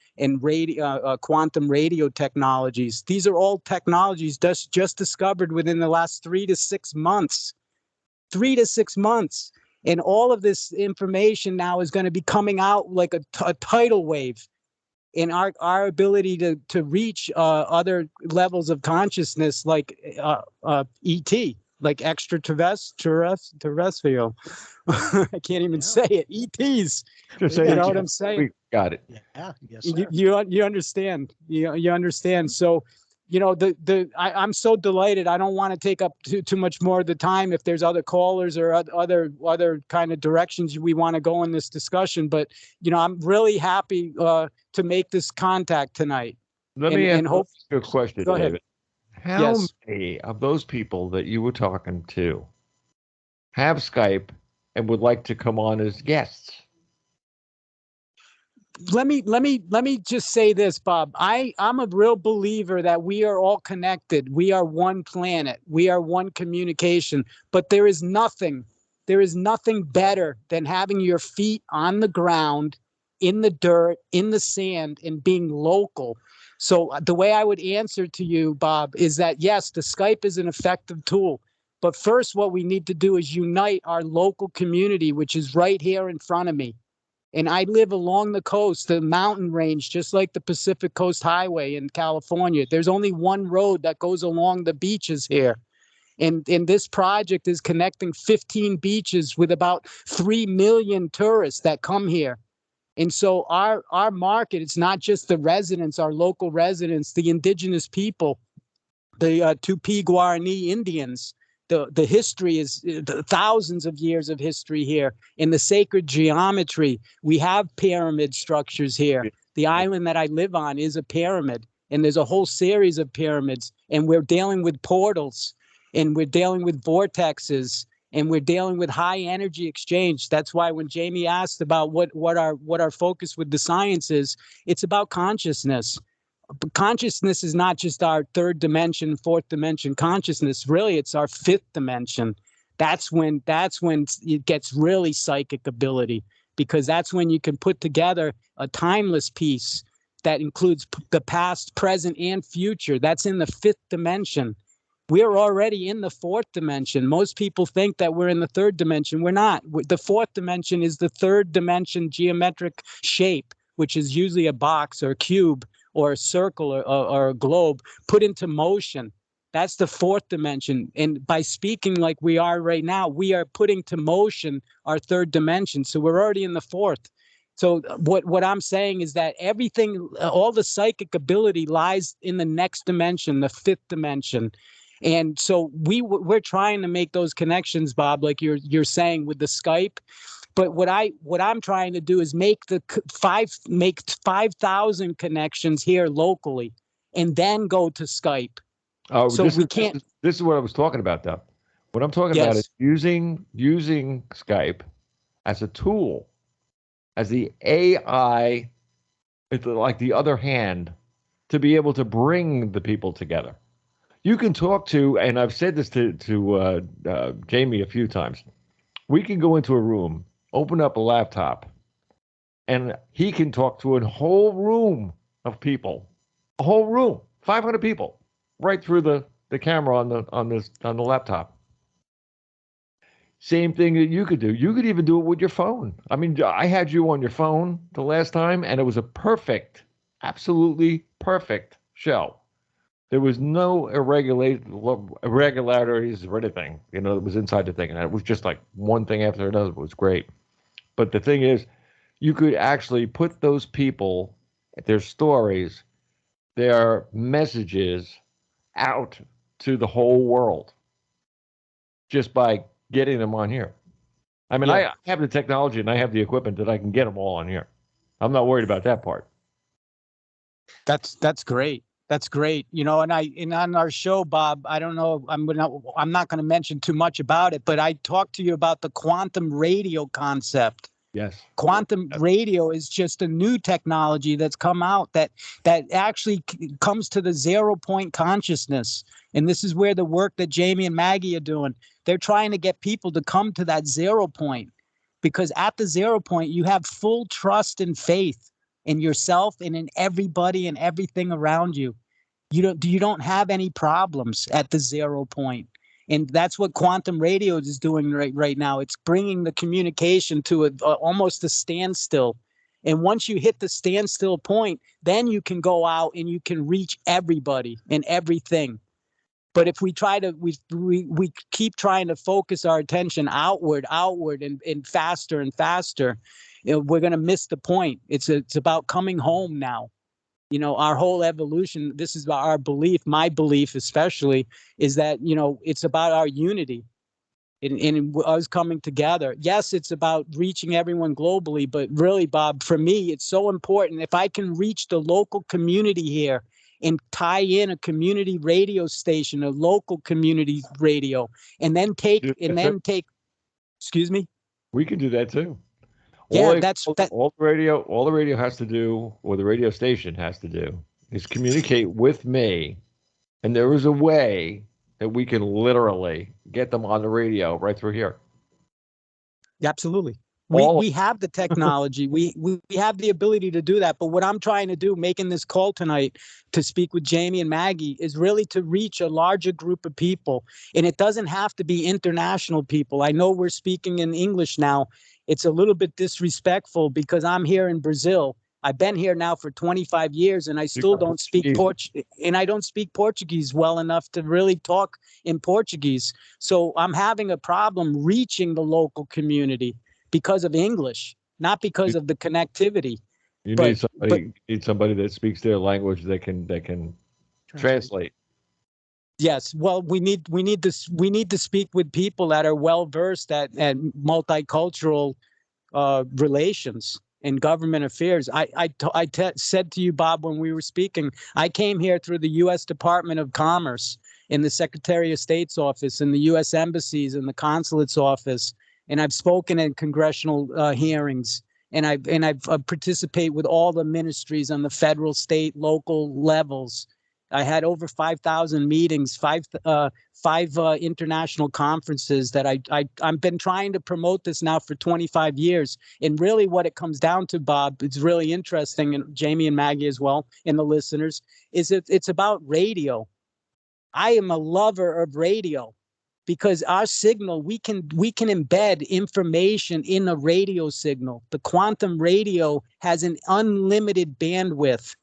quantum radio technologies. These are all technologies just discovered within the last 3 to 6 months. 3 to 6 months. And all of this information now is going to be coming out like a tidal wave. And our ability to reach other levels of consciousness, like ET, like extraterrestrial. I can't even say it. ETs. Just You say know it. what I'm saying? We got it. Yeah. Yes, sir. You understand. You understand. So, I'm so delighted. I don't want to take up too much more of the time if there's other callers or other kind of directions we want to go in this discussion. But, I'm really happy to make this contact tonight. Let me ask you a question, Go ahead. David. How Yes. many of those people that you were talking to have Skype and would like to come on as guests? Let me just say this, Bob. I'm a real believer that we are all connected. We are one planet. We are one communication. But there is nothing better than having your feet on the ground, in the dirt, in the sand, and being local. So the way I would answer to you, Bob, is that yes, the Skype is an effective tool. But first, what we need to do is unite our local community, which is right here in front of me. And I live along the coast, the mountain range, just like the Pacific Coast Highway in California. There's only one road that goes along the beaches here. And this project is connecting 15 beaches with about 3 million tourists that come here. And so our market, it's not just the residents, our local residents, the indigenous people, the Tupi Guarani Indians. The history is thousands of years of history here. In the sacred geometry, we have pyramid structures here. The island that I live on is a pyramid, and there's a whole series of pyramids. And we're dealing with portals, and we're dealing with vortexes, and we're dealing with high energy exchange. That's why when Jamie asked about what our focus with the science is, it's about consciousness. Consciousness is not just our third dimension, fourth dimension consciousness. Really, it's our fifth dimension. That's when it gets really psychic ability, because that's when you can put together a timeless piece that includes the past, present, and future. That's in the fifth dimension. We're already in the fourth dimension. Most people think that we're in the third dimension. We're not. The fourth dimension is the third dimension geometric shape, which is usually a box or a cube or a circle or a globe put into motion. That's the fourth dimension. And by speaking like we are right now, we are putting to motion our third dimension. So we're already in the fourth. So what I'm saying is that everything, all the psychic ability lies in the next dimension, the fifth dimension. And so we're trying to make those connections, Bob, like you're saying with the Skype. But what I'm trying to do is make 5,000 connections here locally, and then go to Skype. Oh, so we can't. This is what I was talking about, though. What I'm talking about is using Skype as a tool, as the AI, it's like the other hand, to be able to bring the people together. You can talk to, and I've said this to Jamie a few times. We can go into a room, open up a laptop, and he can talk to a whole room of people, a whole room, 500 people, right through the camera on the laptop. Same thing that you could do. You could even do it with your phone. I mean, I had you on your phone the last time, and it was a perfect, absolutely perfect show. There was no irregularities or anything, that was inside the thing. And it was just like one thing after another. It was great. But the thing is, you could actually put those people, their stories, their messages out to the whole world just by getting them on here. I mean, I have the technology and I have the equipment that I can get them all on here. I'm not worried about that part. That's great. That's great. And on our show, Bob, I don't know, I'm not going to mention too much about it, but I talked to you about the quantum radio concept. Yes. Quantum radio is just a new technology that's come out that actually comes to the 0 point consciousness. And this is where the work that Jamie and Maggie are doing, they're trying to get people to come to that 0 point, because at the 0 point, you have full trust and faith in yourself and in everybody and everything around you. You don't have any problems at the 0 point. And that's what quantum radio is doing right now. It's bringing the communication to almost a standstill. And once you hit the standstill point, then you can go out and you can reach everybody and everything. But if we try to, we keep trying to focus our attention outward and faster and faster, we're going to miss the point. It's about coming home now. Our whole evolution, this is our belief, my belief especially, is that, it's about our unity and us coming together. Yes, it's about reaching everyone globally, but really, Bob, for me, it's so important. If I can reach the local community here and tie in a community radio station, a local community radio, and then take, excuse me? We can do that too. Yeah, all the radio has to do, or the radio station has to do, is communicate with me. And there is a way that we can literally get them on the radio right through here. Absolutely. We have the technology. we have the ability to do that. But what I'm trying to do, making this call tonight to speak with Jamie and Maggie, is really to reach a larger group of people. And it doesn't have to be international people. I know we're speaking in English now. It's a little bit disrespectful because I'm here in Brazil. I've been here now for 25 years and I still don't speak Portuguese, and I don't speak Portuguese well enough to really talk in Portuguese. So I'm having a problem reaching the local community because of English, not because of the connectivity. You need somebody that speaks their language that can translate. Yes, well, we need to speak with people that are well versed at multicultural relations and government affairs. I said to you, Bob, when we were speaking, I came here through the U.S. Department of Commerce, in the Secretary of State's office, in the U.S. embassies, in the consulate's office, and I've spoken in congressional hearings, and I've participated with all the ministries on the federal, state, local levels. I had over 5,000 meetings, five international conferences that I've been trying to promote this now for 25 years. And really what it comes down to, Bob, it's really interesting, and Jamie and Maggie as well, and the listeners, is it's about radio. I am a lover of radio because our signal, we can embed information in a radio signal. The quantum radio has an unlimited bandwidth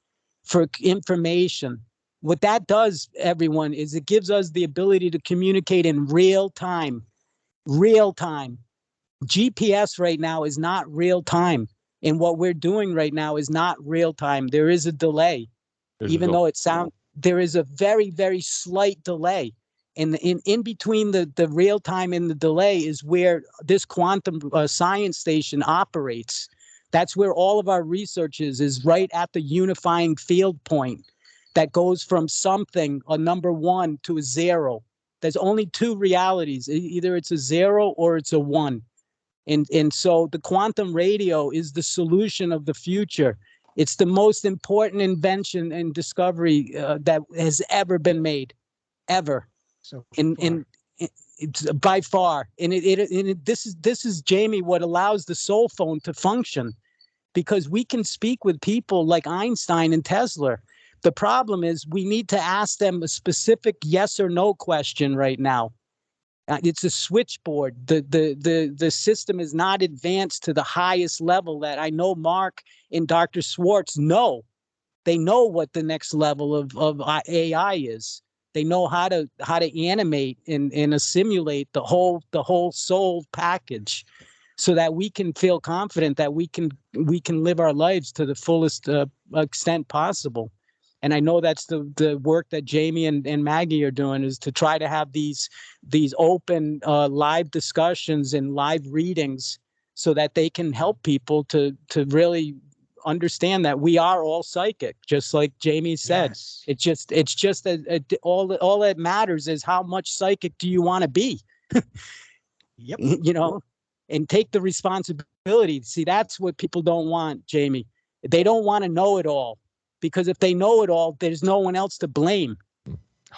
for information. What that does, everyone, is it gives us the ability to communicate in real time. Real time. GPS right now is not real time. And what we're doing right now is not real time. There is a delay. There is a very, very slight delay. And in between the real time and the delay is where this quantum science station operates. That's where all of our research is right at the unifying field point. That goes from something, a number 1, to a 0. There's only 2 realities. Either it's a 0 or it's a 1. And so the quantum radio is the solution of the future. It's the most important invention and discovery that has ever been made, ever. So it's by far. And this is, Jamie, what allows the soul phone to function, because we can speak with people like Einstein and Tesla. The problem is we need to ask them a specific yes or no question right now. It's a switchboard. The system is not advanced to the highest level that I know Mark and Dr. Schwartz know. They know what the next level of AI is. They know how to animate and assimilate the whole soul package, so that we can feel confident that we can live our lives to the fullest extent possible. And I know that's the work that Jamie and Maggie are doing, is to try to have these open live discussions and live readings, so that they can help people to really understand that we are all psychic, just like Jamie said. Yes. It's just all that matters is how much psychic do you want to be. Yep. You know, and take the responsibility. See, that's what people don't want, Jamie. They don't want to know it all, because if they know it all, there's no one else to blame.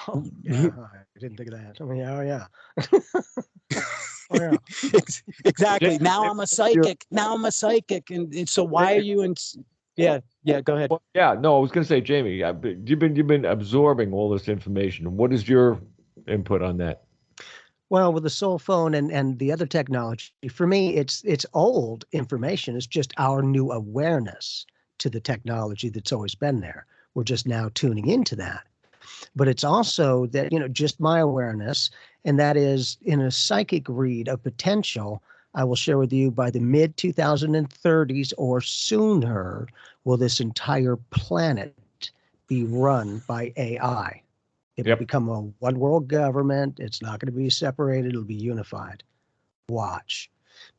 Oh, yeah. I didn't think of that. I mean, oh, yeah. Oh, yeah. Exactly. Now I'm a psychic. And so why are you in? Yeah. Go ahead. Well, yeah, no, I was going to say, Jamie, you've been absorbing all this information. What is your input on that? Well, with the soul phone and the other technology, for me, it's old information. It's just our new awareness to the technology that's always been there. We're just now tuning into that. But it's also that, just my awareness, and that is in a psychic read of potential, I will share with you by the mid 2030s or sooner, will this entire planet be run by AI. It will become a one world government. It's not going to be separated. It'll be unified. Watch.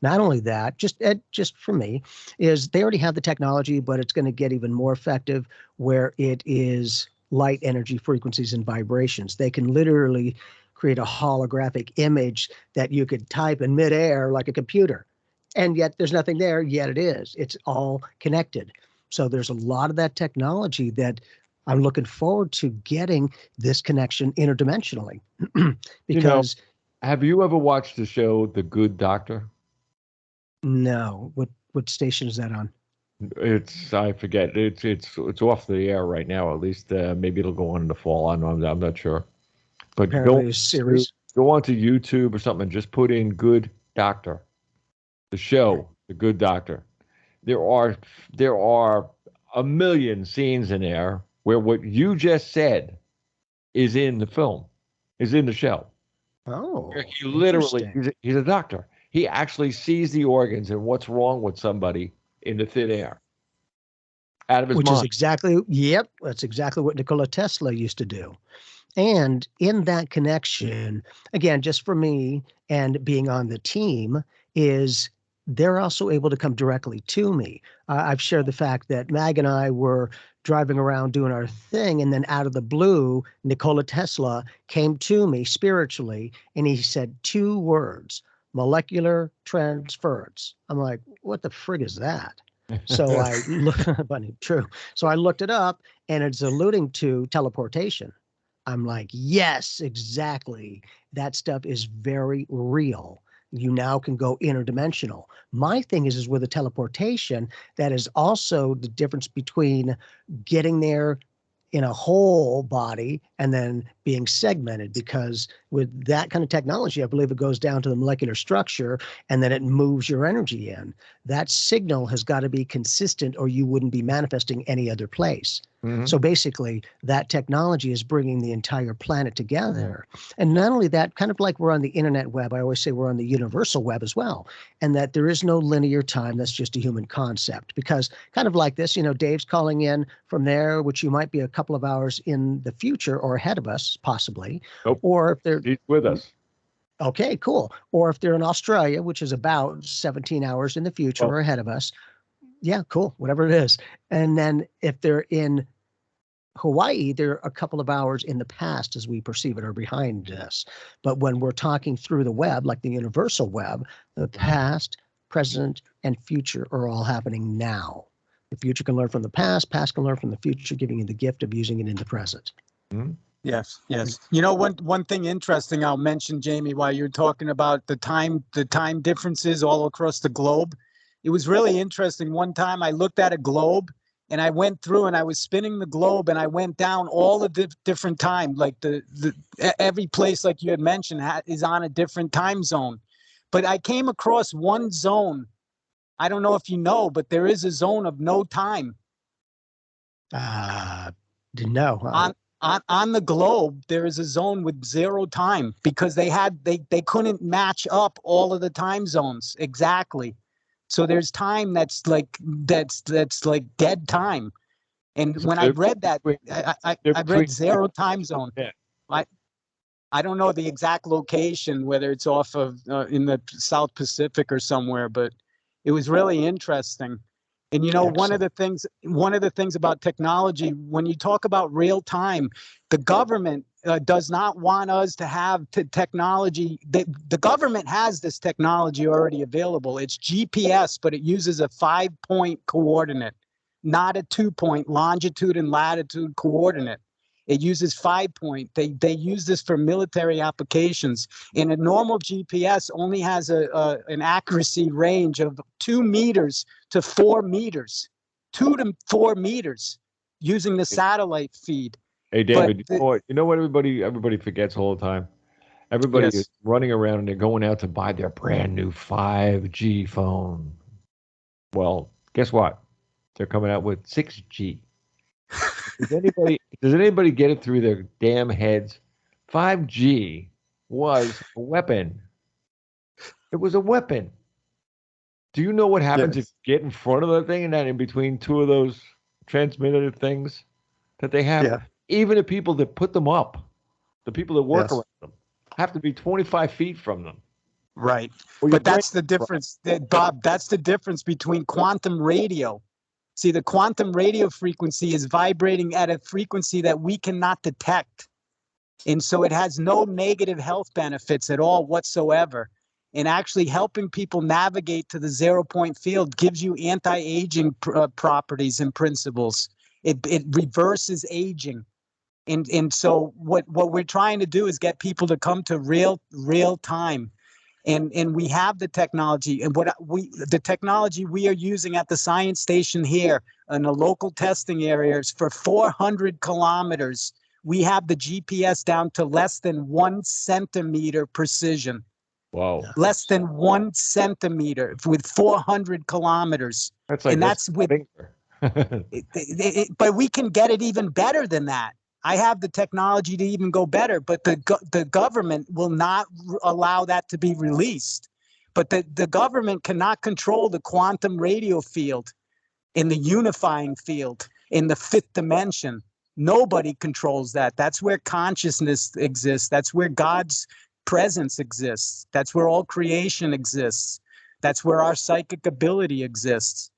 Not only that, just for me, is they already have the technology, but it's going to get even more effective where it is light energy frequencies and vibrations. They can literally create a holographic image that you could type in midair like a computer. And yet there's nothing there, yet it is. It's all connected. So there's a lot of that technology that I'm looking forward to getting this connection interdimensionally. Because have you ever watched the show The Good Doctor? No. What station is that on? I forget. It's off the air right now. At least maybe it'll go on in the fall. I'm not sure. But apparently a series. Go onto YouTube or something and just put in Good Doctor. The show, The Good Doctor. There are a million scenes in there where what you just said is in the film, is in the show. Oh, he literally, he's a doctor. He actually sees the organs and what's wrong with somebody in the thin air. Out of his mind. Which is that's exactly what Nikola Tesla used to do. And in that connection, again, just for me and being on the team, is they're also able to come directly to me. I've shared the fact that Mag and I were driving around doing our thing, and then out of the blue, Nikola Tesla came to me spiritually, and he said 2 words: molecular transference. I'm like, what the frig is that? So I true. So I looked it up, and it's alluding to teleportation. I'm like, yes, exactly. That stuff is very real. You now can go interdimensional. My thing is with the teleportation, that is also the difference between getting there in a whole body and then being segmented, because with that kind of technology, I believe it goes down to the molecular structure and then it moves your energy in. That signal has got to be consistent or you wouldn't be manifesting any other place. Mm-hmm. So basically, that technology is bringing the entire planet together. And not only that, kind of like we're on the internet web, I always say we're on the universal web as well, and that there is no linear time. That's just a human concept, because kind of like this, Dave's calling in from there, which you might be a couple of hours in the future or ahead of us, possibly. Nope. Or if they're He's with us. Okay, cool. Or if they're in Australia, which is about 17 hours in the future or ahead of us. Yeah, cool. Whatever it is. And then if they're in Hawaii, they're a couple of hours in the past as we perceive it or behind us. But when we're talking through the web, like the universal web, the past, present, and future are all happening now. The future can learn from the past can learn from the future, giving you the gift of using it in the present. Mm-hmm. Yes. One thing interesting I'll mention, Jamie, while you're talking about the time differences all across the globe. It was really interesting. One time I looked at a globe And I went through and I was spinning the globe and I went down all the different time. Like every place, like you had mentioned, is on a different time zone. But I came across one zone. I don't know if you know, but there is a zone of no time. Didn't know. On the globe, there is a zone with 0 time because they couldn't match up all of the time zones exactly. So there's time that's like dead time. And when I read that, I read 0 time zone. Yeah. I don't know the exact location, whether it's off of in the South Pacific or somewhere, but it was really interesting. And you know, one of the things about technology, when you talk about real time, the government does not want us to have technology. The government has this technology already available. It's GPS, but it uses a 5-point coordinate, not a 2-point longitude and latitude coordinate. It uses 5-point. They use this for military applications. And a normal GPS only has an accuracy range of 2 meters to 4 meters, 2 to 4 meters, using the satellite feed. Hey, David, you know what everybody forgets all the time? Everybody is running around and they're going out to buy their brand new 5G phone. Well, guess what? They're coming out with 6G. Does anybody get it through their damn heads? 5G was a weapon. It was a weapon. Do you know what happens if you get in front of the thing and then in between two of those transmitter things that they have? Yeah. Even the people that put them up, the people that work around them, have to be 25 feet from them. Right. But that's the difference, Bob. That's the difference between quantum radio. See, the quantum radio frequency is vibrating at a frequency that we cannot detect. And so it has no negative health benefits at all whatsoever. And actually helping people navigate to the 0-point field gives you anti-aging properties and principles. It reverses aging. And so what we're trying to do is get people to come to real time. And we have the technology, and the technology we are using at the science station here in the local testing areas for 400 kilometers. We have the GPS down to less than 1 centimeter precision. Wow. Less than 1 centimeter with 400 kilometers. That's like, and that's with, but we can get it even better than that. I have the technology to even go better, but the government will not allow that to be released. But the government cannot control the quantum radio field, in the unifying field, in the 5th dimension. Nobody controls that. That's where consciousness exists. That's where God's presence exists. That's where all creation exists. That's where our psychic ability exists.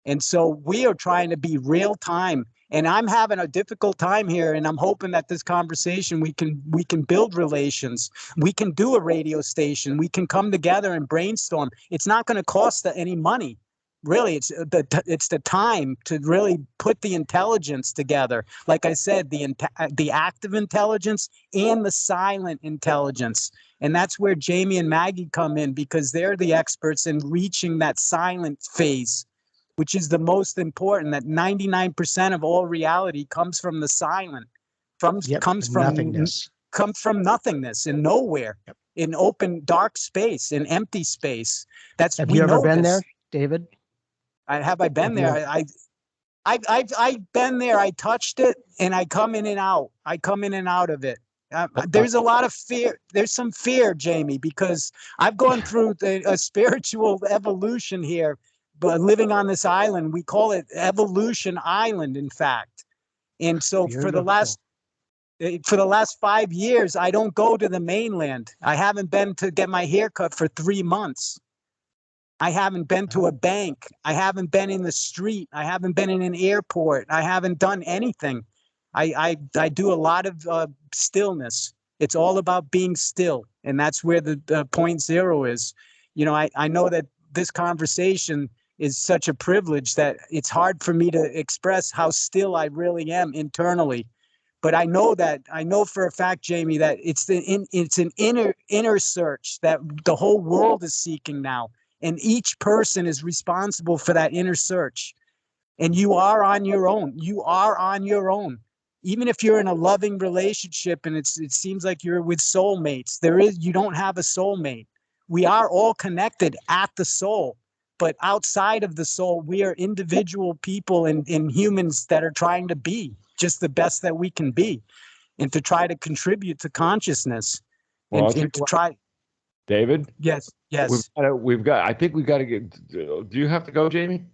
And so we are trying to be real time. And I'm having a difficult time here, and I'm hoping that this conversation, we can build relations. We can do a radio station. We can come together and brainstorm. It's not going to cost any money. Really, it's the time to really put the intelligence together. Like I said, the active intelligence and the silent intelligence. And that's where Jamie and Maggie come in, because they're the experts in reaching that silent phase, which is the most important. That 99% of all reality comes from the silent, comes from nothingness, in nowhere, in open, dark space, in empty space. Have you ever been there, David? I've been there. I've been there. I touched it, and I come in and out. I come in and out of it. There's a lot of fear. There's some fear, Jamie, because I've gone through a spiritual evolution here. But living on this island, we call it Evolution Island, in fact. And so for the last 5 years, I don't go to the mainland. I haven't been to get my hair cut for 3 months. I haven't been to a bank. I haven't been in the street. I haven't been in an airport. I haven't done anything. I do a lot of stillness. It's all about being still. And that's where the point zero is. You know, I know that this conversation is such a privilege that it's hard for me to express how still I really am internally. But I know for a fact, Jamie, that it's an inner search that the whole world is seeking now. And each person is responsible for that inner search. And you are on your own. You are on your own. Even if you're in a loving relationship and it seems like you're with soulmates, you don't have a soulmate. We are all connected at the soul, but outside of the soul, we are individual people and humans that are trying to be just the best that we can be and to try to contribute to consciousness and to try. David? Yes. We've got, I think we've got to get, do you have to go, Jamie?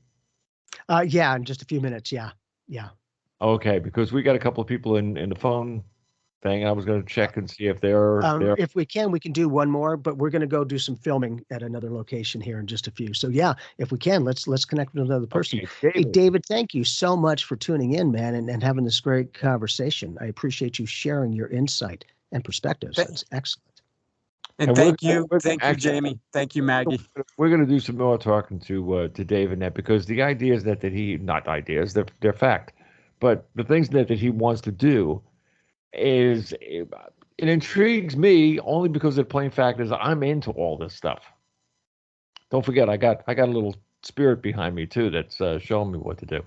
Yeah, in just a few minutes. Yeah. Okay, because we got a couple of people in the phone thing. I was going to check and see if they're if we can do one more, but we're going to go do some filming at another location here in just a few. So yeah, if we can, let's connect with another person. Okay, Hey, David, thank you so much for tuning in, man, and having this great conversation. I appreciate you sharing your insight and perspectives. That's excellent. And thank you, Jamie. Thank you, Maggie. We're going to do some more talking to David Net, because the ideas that he, not ideas, they're fact, but the things that he wants to do is, it intrigues me only because the plain fact is I'm into all this stuff. Don't forget, I got a little spirit behind me too that's showing me what to do.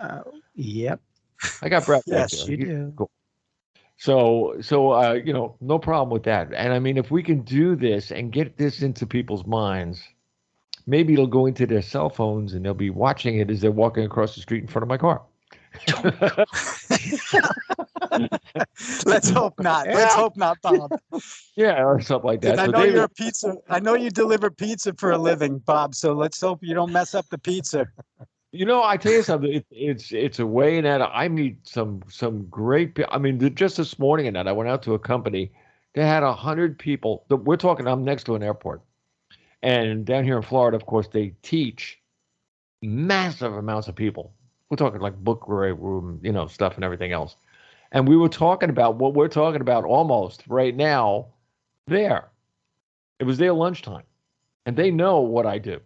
Yep. I got Brett. Yes, you do. Cool. So no problem with that. And I mean, if we can do this and get this into people's minds, maybe it'll go into their cell phones and they'll be watching it as they're walking across the street in front of my car. Let's hope not. Yeah. Let's hope not, Bob. Yeah, or something like that. I know you're a pizza. I know you deliver pizza for a living, Bob. So let's hope you don't mess up the pizza. I tell you something. It's a way that I meet some great people. I mean, just this morning and that I went out to a company. They had 100 people. We're talking. I'm next to an airport, and down here in Florida, of course, they teach massive amounts of people. We're talking like book room, stuff and everything else. And we were talking about what we're talking about almost right now there. It was their lunchtime. And they know what I do.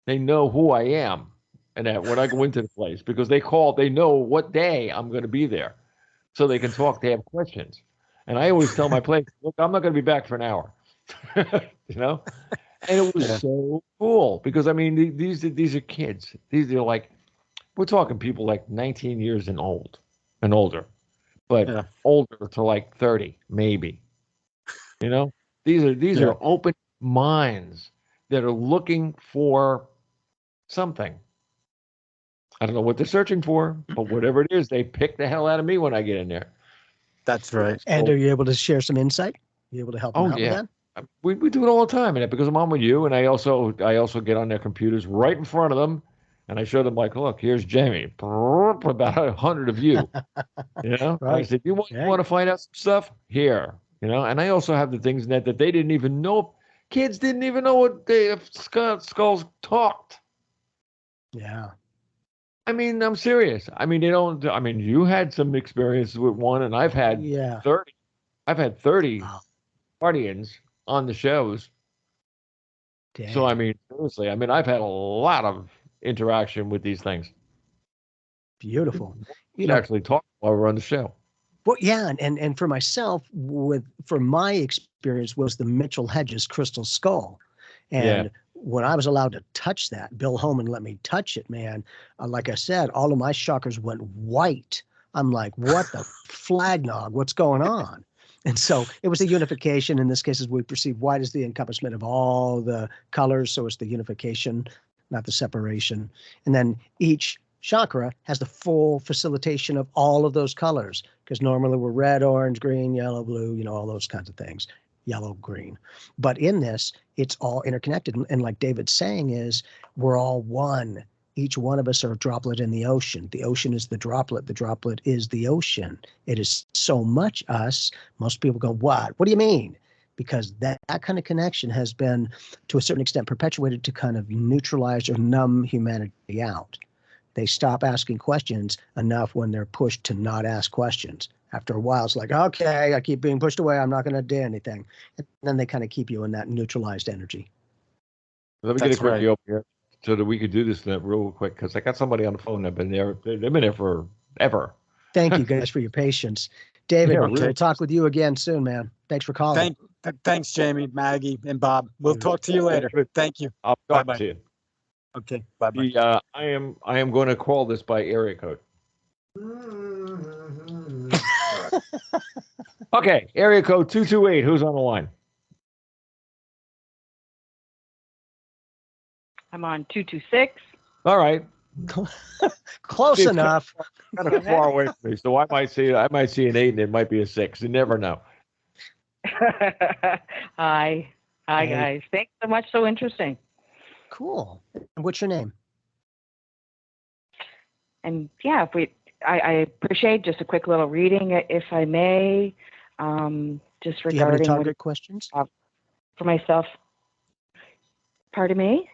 They know who I am. And that when I go into the place, because they know what day I'm going to be there. So they can talk, they have questions. And I always tell my place, look, I'm not going to be back for an hour. And it was so cool because, I mean, these are kids. These are like, we're talking people like 19 years and older. But older to like 30, maybe. These are open minds that are looking for something. I don't know what they're searching for, but whatever it is, they pick the hell out of me when I get in there. That's right. And are you able to share some insight? You able to help them out with that? We do it all the time, and because I'm on with you, and I also get on their computers right in front of them. And I showed them, like, look, here's Jamie. About 100 of you. Right. I said, you want to find out some stuff? Here. And I also have the things that they didn't even know. Kids didn't even know what skulls talked. Yeah. I mean, I'm serious. I mean, you had some experiences with one, and I've had 30. I've had 30 guardians on the shows. Dang. So, I mean, seriously, I've had a lot of interaction with these things. Beautiful. Actually talk while we're on the show. Well, yeah, and for myself, for my experience was the Mitchell Hedges crystal skull, and when I was allowed to touch that, Bill Holman let me touch it, man. Like I said, all of my chakras went white. I'm like, what the flagnog? What's going on? And so it was a unification. In this case, as we perceive white as the encompassment of all the colors, so it's the unification, not the separation. And then each chakra has the full facilitation of all of those colors, because normally we're red, orange, green, yellow, blue, all those kinds of things, yellow, green. But in this, it's all interconnected. And like David's saying is, we're all one. Each one of us are a droplet in the ocean. The ocean is the droplet. The droplet is the ocean. It is so much us. Most people go, what? What do you mean? Because that kind of connection has been, to a certain extent, perpetuated to kind of neutralize or numb humanity out. They stop asking questions enough when they're pushed to not ask questions. After a while, it's like, okay, I keep being pushed away. I'm not going to do anything. And then they kind of keep you in that neutralized energy. Let me get a quick over here so that we could do this real quick, because I got somebody on the phone that's been there. They've been there forever. Thank you guys for your patience. David, we'll talk with you again soon, man. Thanks for calling. Thanks, Jamie, Maggie, and Bob. We'll talk to you later. Thank you. I'll talk to you. Okay. Bye-bye. I am going to call this by area code. Okay, area code 228. Who's on the line? I'm on 226. All right. Close It's enough. Kind of far away from me, so I might see an 8 and it might be a 6. You never know. Hi, Hey. guys. Thanks so much. So interesting. Cool. And what's your name? And yeah, I appreciate just a quick little reading, if I may. Just Do you have any regarding target questions? for myself. Pardon me?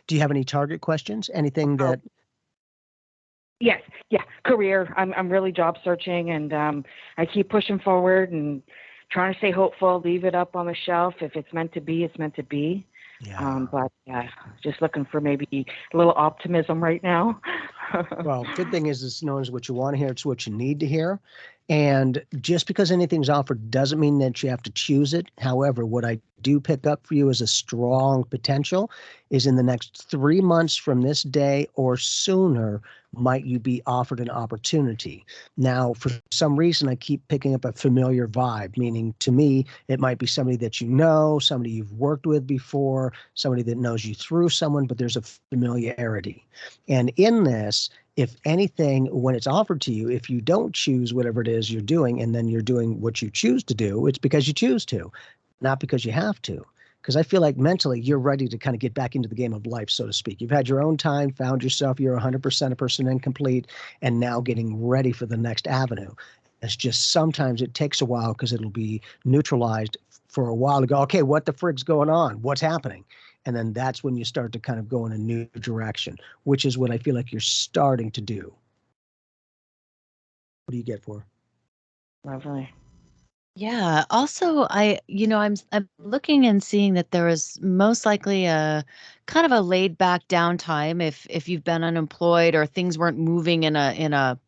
Do you have any target questions? Anything that? Yes. Yeah. Career. I'm really job searching, and I keep pushing forward and trying to stay hopeful. Leave it up on the shelf. If it's meant to be, it's meant to be. Yeah. But just looking for maybe a little optimism right now. Well, good thing is it's known as what you want to hear. It's what you need to hear. And just because anything's offered doesn't mean that you have to choose it. However, what I do pick up for you as a strong potential is in the next 3 months from this day or sooner, might you be offered an opportunity. Now, for some reason, I keep picking up a familiar vibe, meaning to me, it might be somebody that you know, somebody you've worked with before, somebody that knows you through someone, but there's a familiarity. And in this, if anything, when it's offered to you, if you don't choose whatever it is you're doing, and then you're doing what you choose to do, it's because you choose to, not because you have to. Because I feel like mentally you're ready to kind of get back into the game of life, so to speak. You've had your own time, found yourself, you're 100% a person incomplete, and now getting ready for the next avenue. It's just sometimes it takes a while because it'll be neutralized for a while to go, okay, what the frig's going on? What's happening? And then that's when you start to kind of go in a new direction, which is what I feel like you're starting to do. What do you get for? Lovely. Yeah. Also, I'm looking and seeing that there is most likely a kind of a laid back downtime if you've been unemployed or things weren't moving in a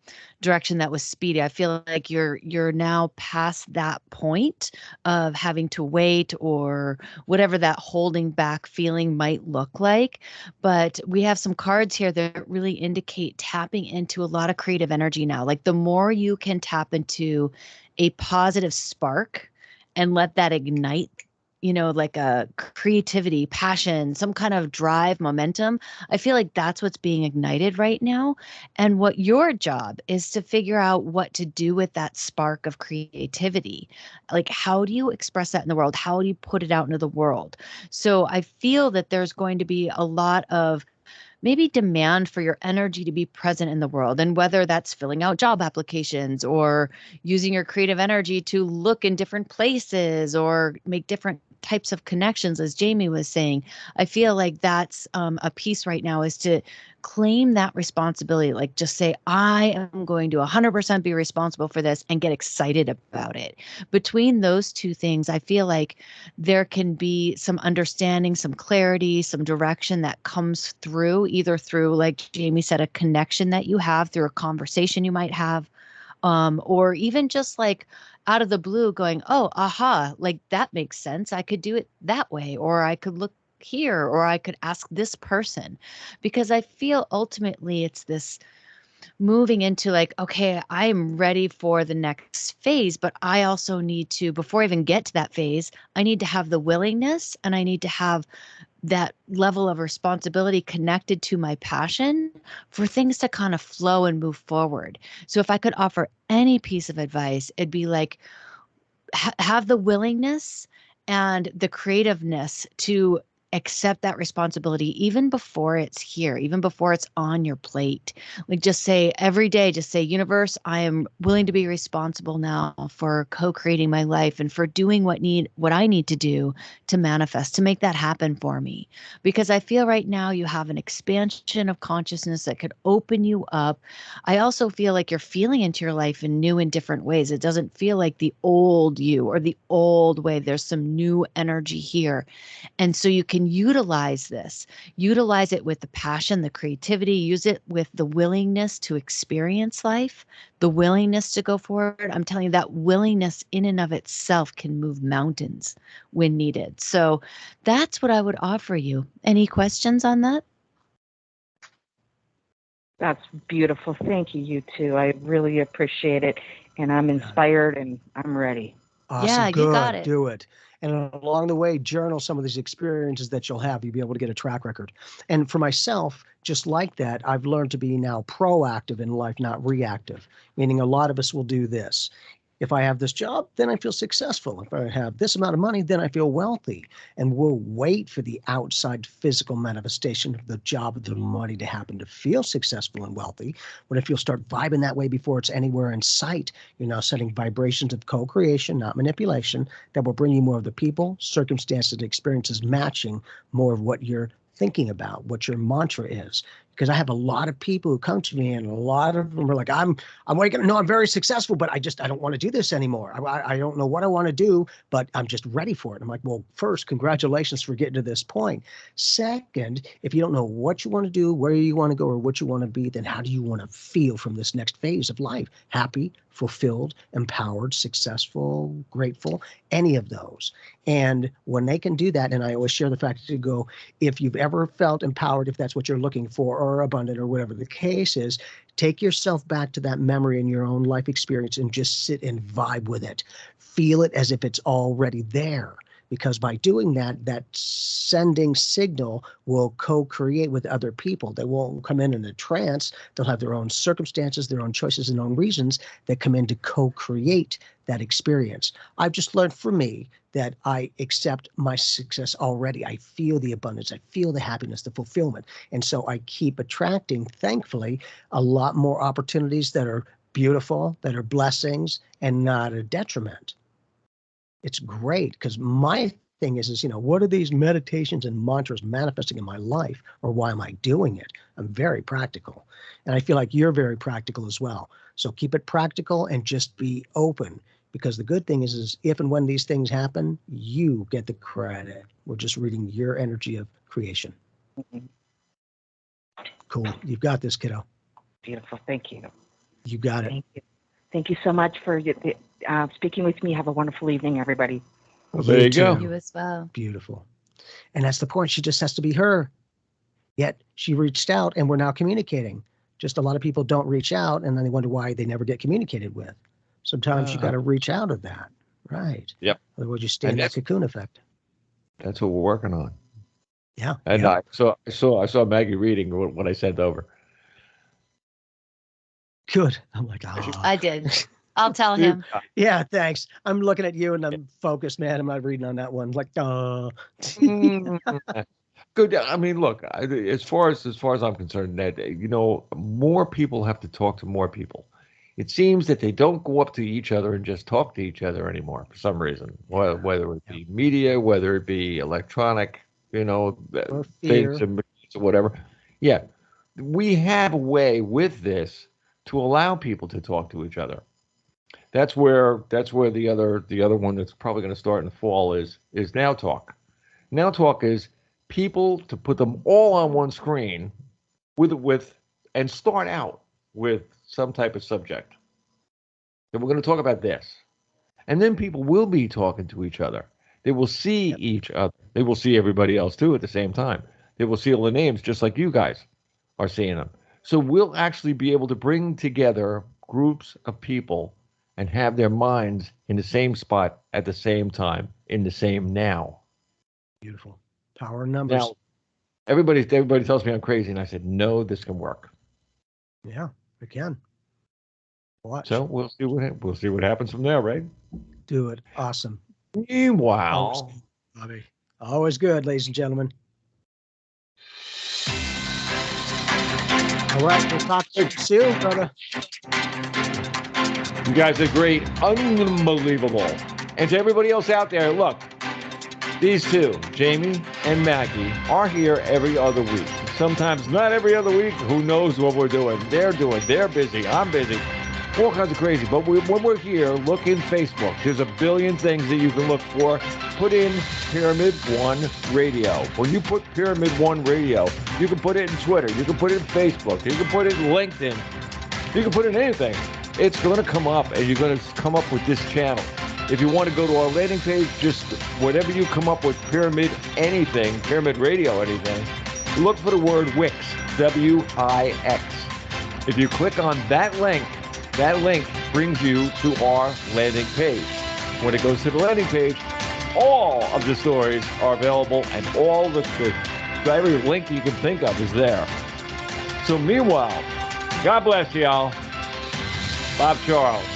direction that was speedy. I feel like you're now past that point of having to wait or whatever that holding back feeling might look like. But we have some cards here that really indicate tapping into a lot of creative energy now. Like the more you can tap into a positive spark and let that ignite, like a creativity, passion, some kind of drive, momentum. I feel like that's what's being ignited right now. And what your job is to figure out what to do with that spark of creativity. Like, how do you express that in the world? How do you put it out into the world? So I feel that there's going to be a lot of maybe demand for your energy to be present in the world. And whether that's filling out job applications or using your creative energy to look in different places or make different types of connections, as Jamie was saying, I feel like that's a piece right now is to claim that responsibility. Like just say, I am going to 100% be responsible for this and get excited about it. Between those two things, I feel like there can be some understanding, some clarity, some direction that comes through, either through, like Jamie said, a connection that you have through a conversation you might have, or even just like out of the blue going, oh, aha, like that makes sense. I could do it that way, or I could look here, or I could ask this person, because I feel ultimately it's this moving into like, okay, I am ready for the next phase, but I also need to, before I even get to that phase, I need to have the willingness and I need to have that level of responsibility connected to my passion for things to kind of flow and move forward. So if I could offer any piece of advice, it'd be like, have the willingness and the creativeness to accept that responsibility even before it's here, even before it's on your plate. Like just say every day, just say, universe, I am willing to be responsible now for co-creating my life and for doing what I need to do to manifest, to make that happen for me. Because I feel right now you have an expansion of consciousness that could open you up. I also feel like you're feeling into your life in new and different ways. It doesn't feel like the old you or the old way. There's some new energy here. And so you can utilize it with the passion, the creativity, use it with the willingness to experience life, the willingness to go forward. I'm telling you, that willingness in and of itself can move mountains when needed. So that's what I would offer you. Any questions on that? That's beautiful. Thank you, you two. I really appreciate it. And I'm inspired and I'm ready. Awesome. Yeah, Good. you got it. Do it. And along the way, journal some of these experiences that you'll have. You'll be able to get a track record. And for myself, just like that, I've learned to be now proactive in life, not reactive, meaning a lot of us will do this. If I have this job, then I feel successful. If I have this amount of money, then I feel wealthy. And we'll wait for the outside physical manifestation of the job, of the money to happen to feel successful and wealthy. But if you'll start vibing that way before it's anywhere in sight, you're now setting vibrations of co-creation, not manipulation, that will bring you more of the people, circumstances, and experiences matching more of what you're thinking about, what your mantra is. Because I have a lot of people who come to me, and a lot of them are like, I'm waking up, no, I'm very successful, but I don't want to do this anymore. I don't know what I want to do, but I'm just ready for it. I'm like, well, first, congratulations for getting to this point. Second, if you don't know what you want to do, where you want to go, or what you want to be, then how do you want to feel from this next phase of life? Happy, fulfilled, empowered, successful, grateful, any of those. And when they can do that, and I always share the fact to go, if you've ever felt empowered, if that's what you're looking for, or abundant, or whatever the case is, take yourself back to that memory in your own life experience and just sit and vibe with it. Feel it as if it's already there. Because by doing that, that sending signal will co-create with other people. They won't come in a trance. They'll have their own circumstances, their own choices, and own reasons that come in to co-create that experience. I've just learned for me that I accept my success already. I feel the abundance. I feel the happiness, the fulfillment. And so I keep attracting, thankfully, a lot more opportunities that are beautiful, that are blessings, and not a detriment. It's great because my thing is, what are these meditations and mantras manifesting in my life, or why am I doing it? I'm very practical. And I feel like you're very practical as well. So keep it practical and just be open, because the good thing is if and when these things happen, you get the credit. We're just reading your energy of creation. Mm-hmm. Cool. You've got this, kiddo. Beautiful. Thank you. You got it. Thank you. Thank you so much for speaking with me. Have a wonderful evening, everybody. Well, there you go. You as well. Beautiful. And that's the point. She just has to be her. Yet she reached out and we're now communicating. Just a lot of people don't reach out, and then they wonder why they never get communicated with. Sometimes you got to reach out of that. Right. Yep. Otherwise you stay in that cocoon effect. That's what we're working on. Yeah. And yeah. I saw Maggie reading what I sent over. Good. I'm like, oh. I did. I'll tell him. Yeah, thanks. I'm looking at you and I'm focused, man. I'm not reading on that one. Like, Good. I mean, look, as far as I'm concerned, Ned, more people have to talk to more people. It seems that they don't go up to each other and just talk to each other anymore for some reason, whether it be media, whether it be electronic, things or whatever. Yeah, we have a way with this to allow people to talk to each other. That's where the other one that's probably going to start in the fall is Now Talk. Now Talk is people to put them all on one screen with and start out with some type of subject. And we're going to talk about this. And then people will be talking to each other. They will see each other. They will see everybody else too at the same time. They will see all the names just like you guys are seeing them. So we'll actually be able to bring together groups of people and have their minds in the same spot at the same time, in the same now. Beautiful. Power of numbers. Now, everybody tells me I'm crazy, and I said, no, this can work. Yeah, it can. Watch. So we'll see what happens from there, right? Do it. Awesome. Meanwhile, Bobby, always good, ladies and gentlemen. All right, we'll talk to you soon, brother. You guys are great. Unbelievable. And to everybody else out there, look, these two, Jamie and Maggie, are here every other week. Sometimes not every other week. Who knows what we're doing? They're busy. I'm busy. All kinds of crazy. But when we're here, look in Facebook. There's a billion things that you can look for. Put in Pyramid One Radio. When you put Pyramid One Radio, you can put it in Twitter. You can put it in Facebook. You can put it in LinkedIn. You can put it in anything. It's going to come up, and you're going to come up with this channel. If you want to go to our landing page, just whatever you come up with, Pyramid anything, Pyramid Radio anything, look for the word Wix, W-I-X. If you click on that link brings you to our landing page. When it goes to the landing page, all of the stories are available, and all the every link you can think of is there. So meanwhile, God bless y'all. Bob Charles.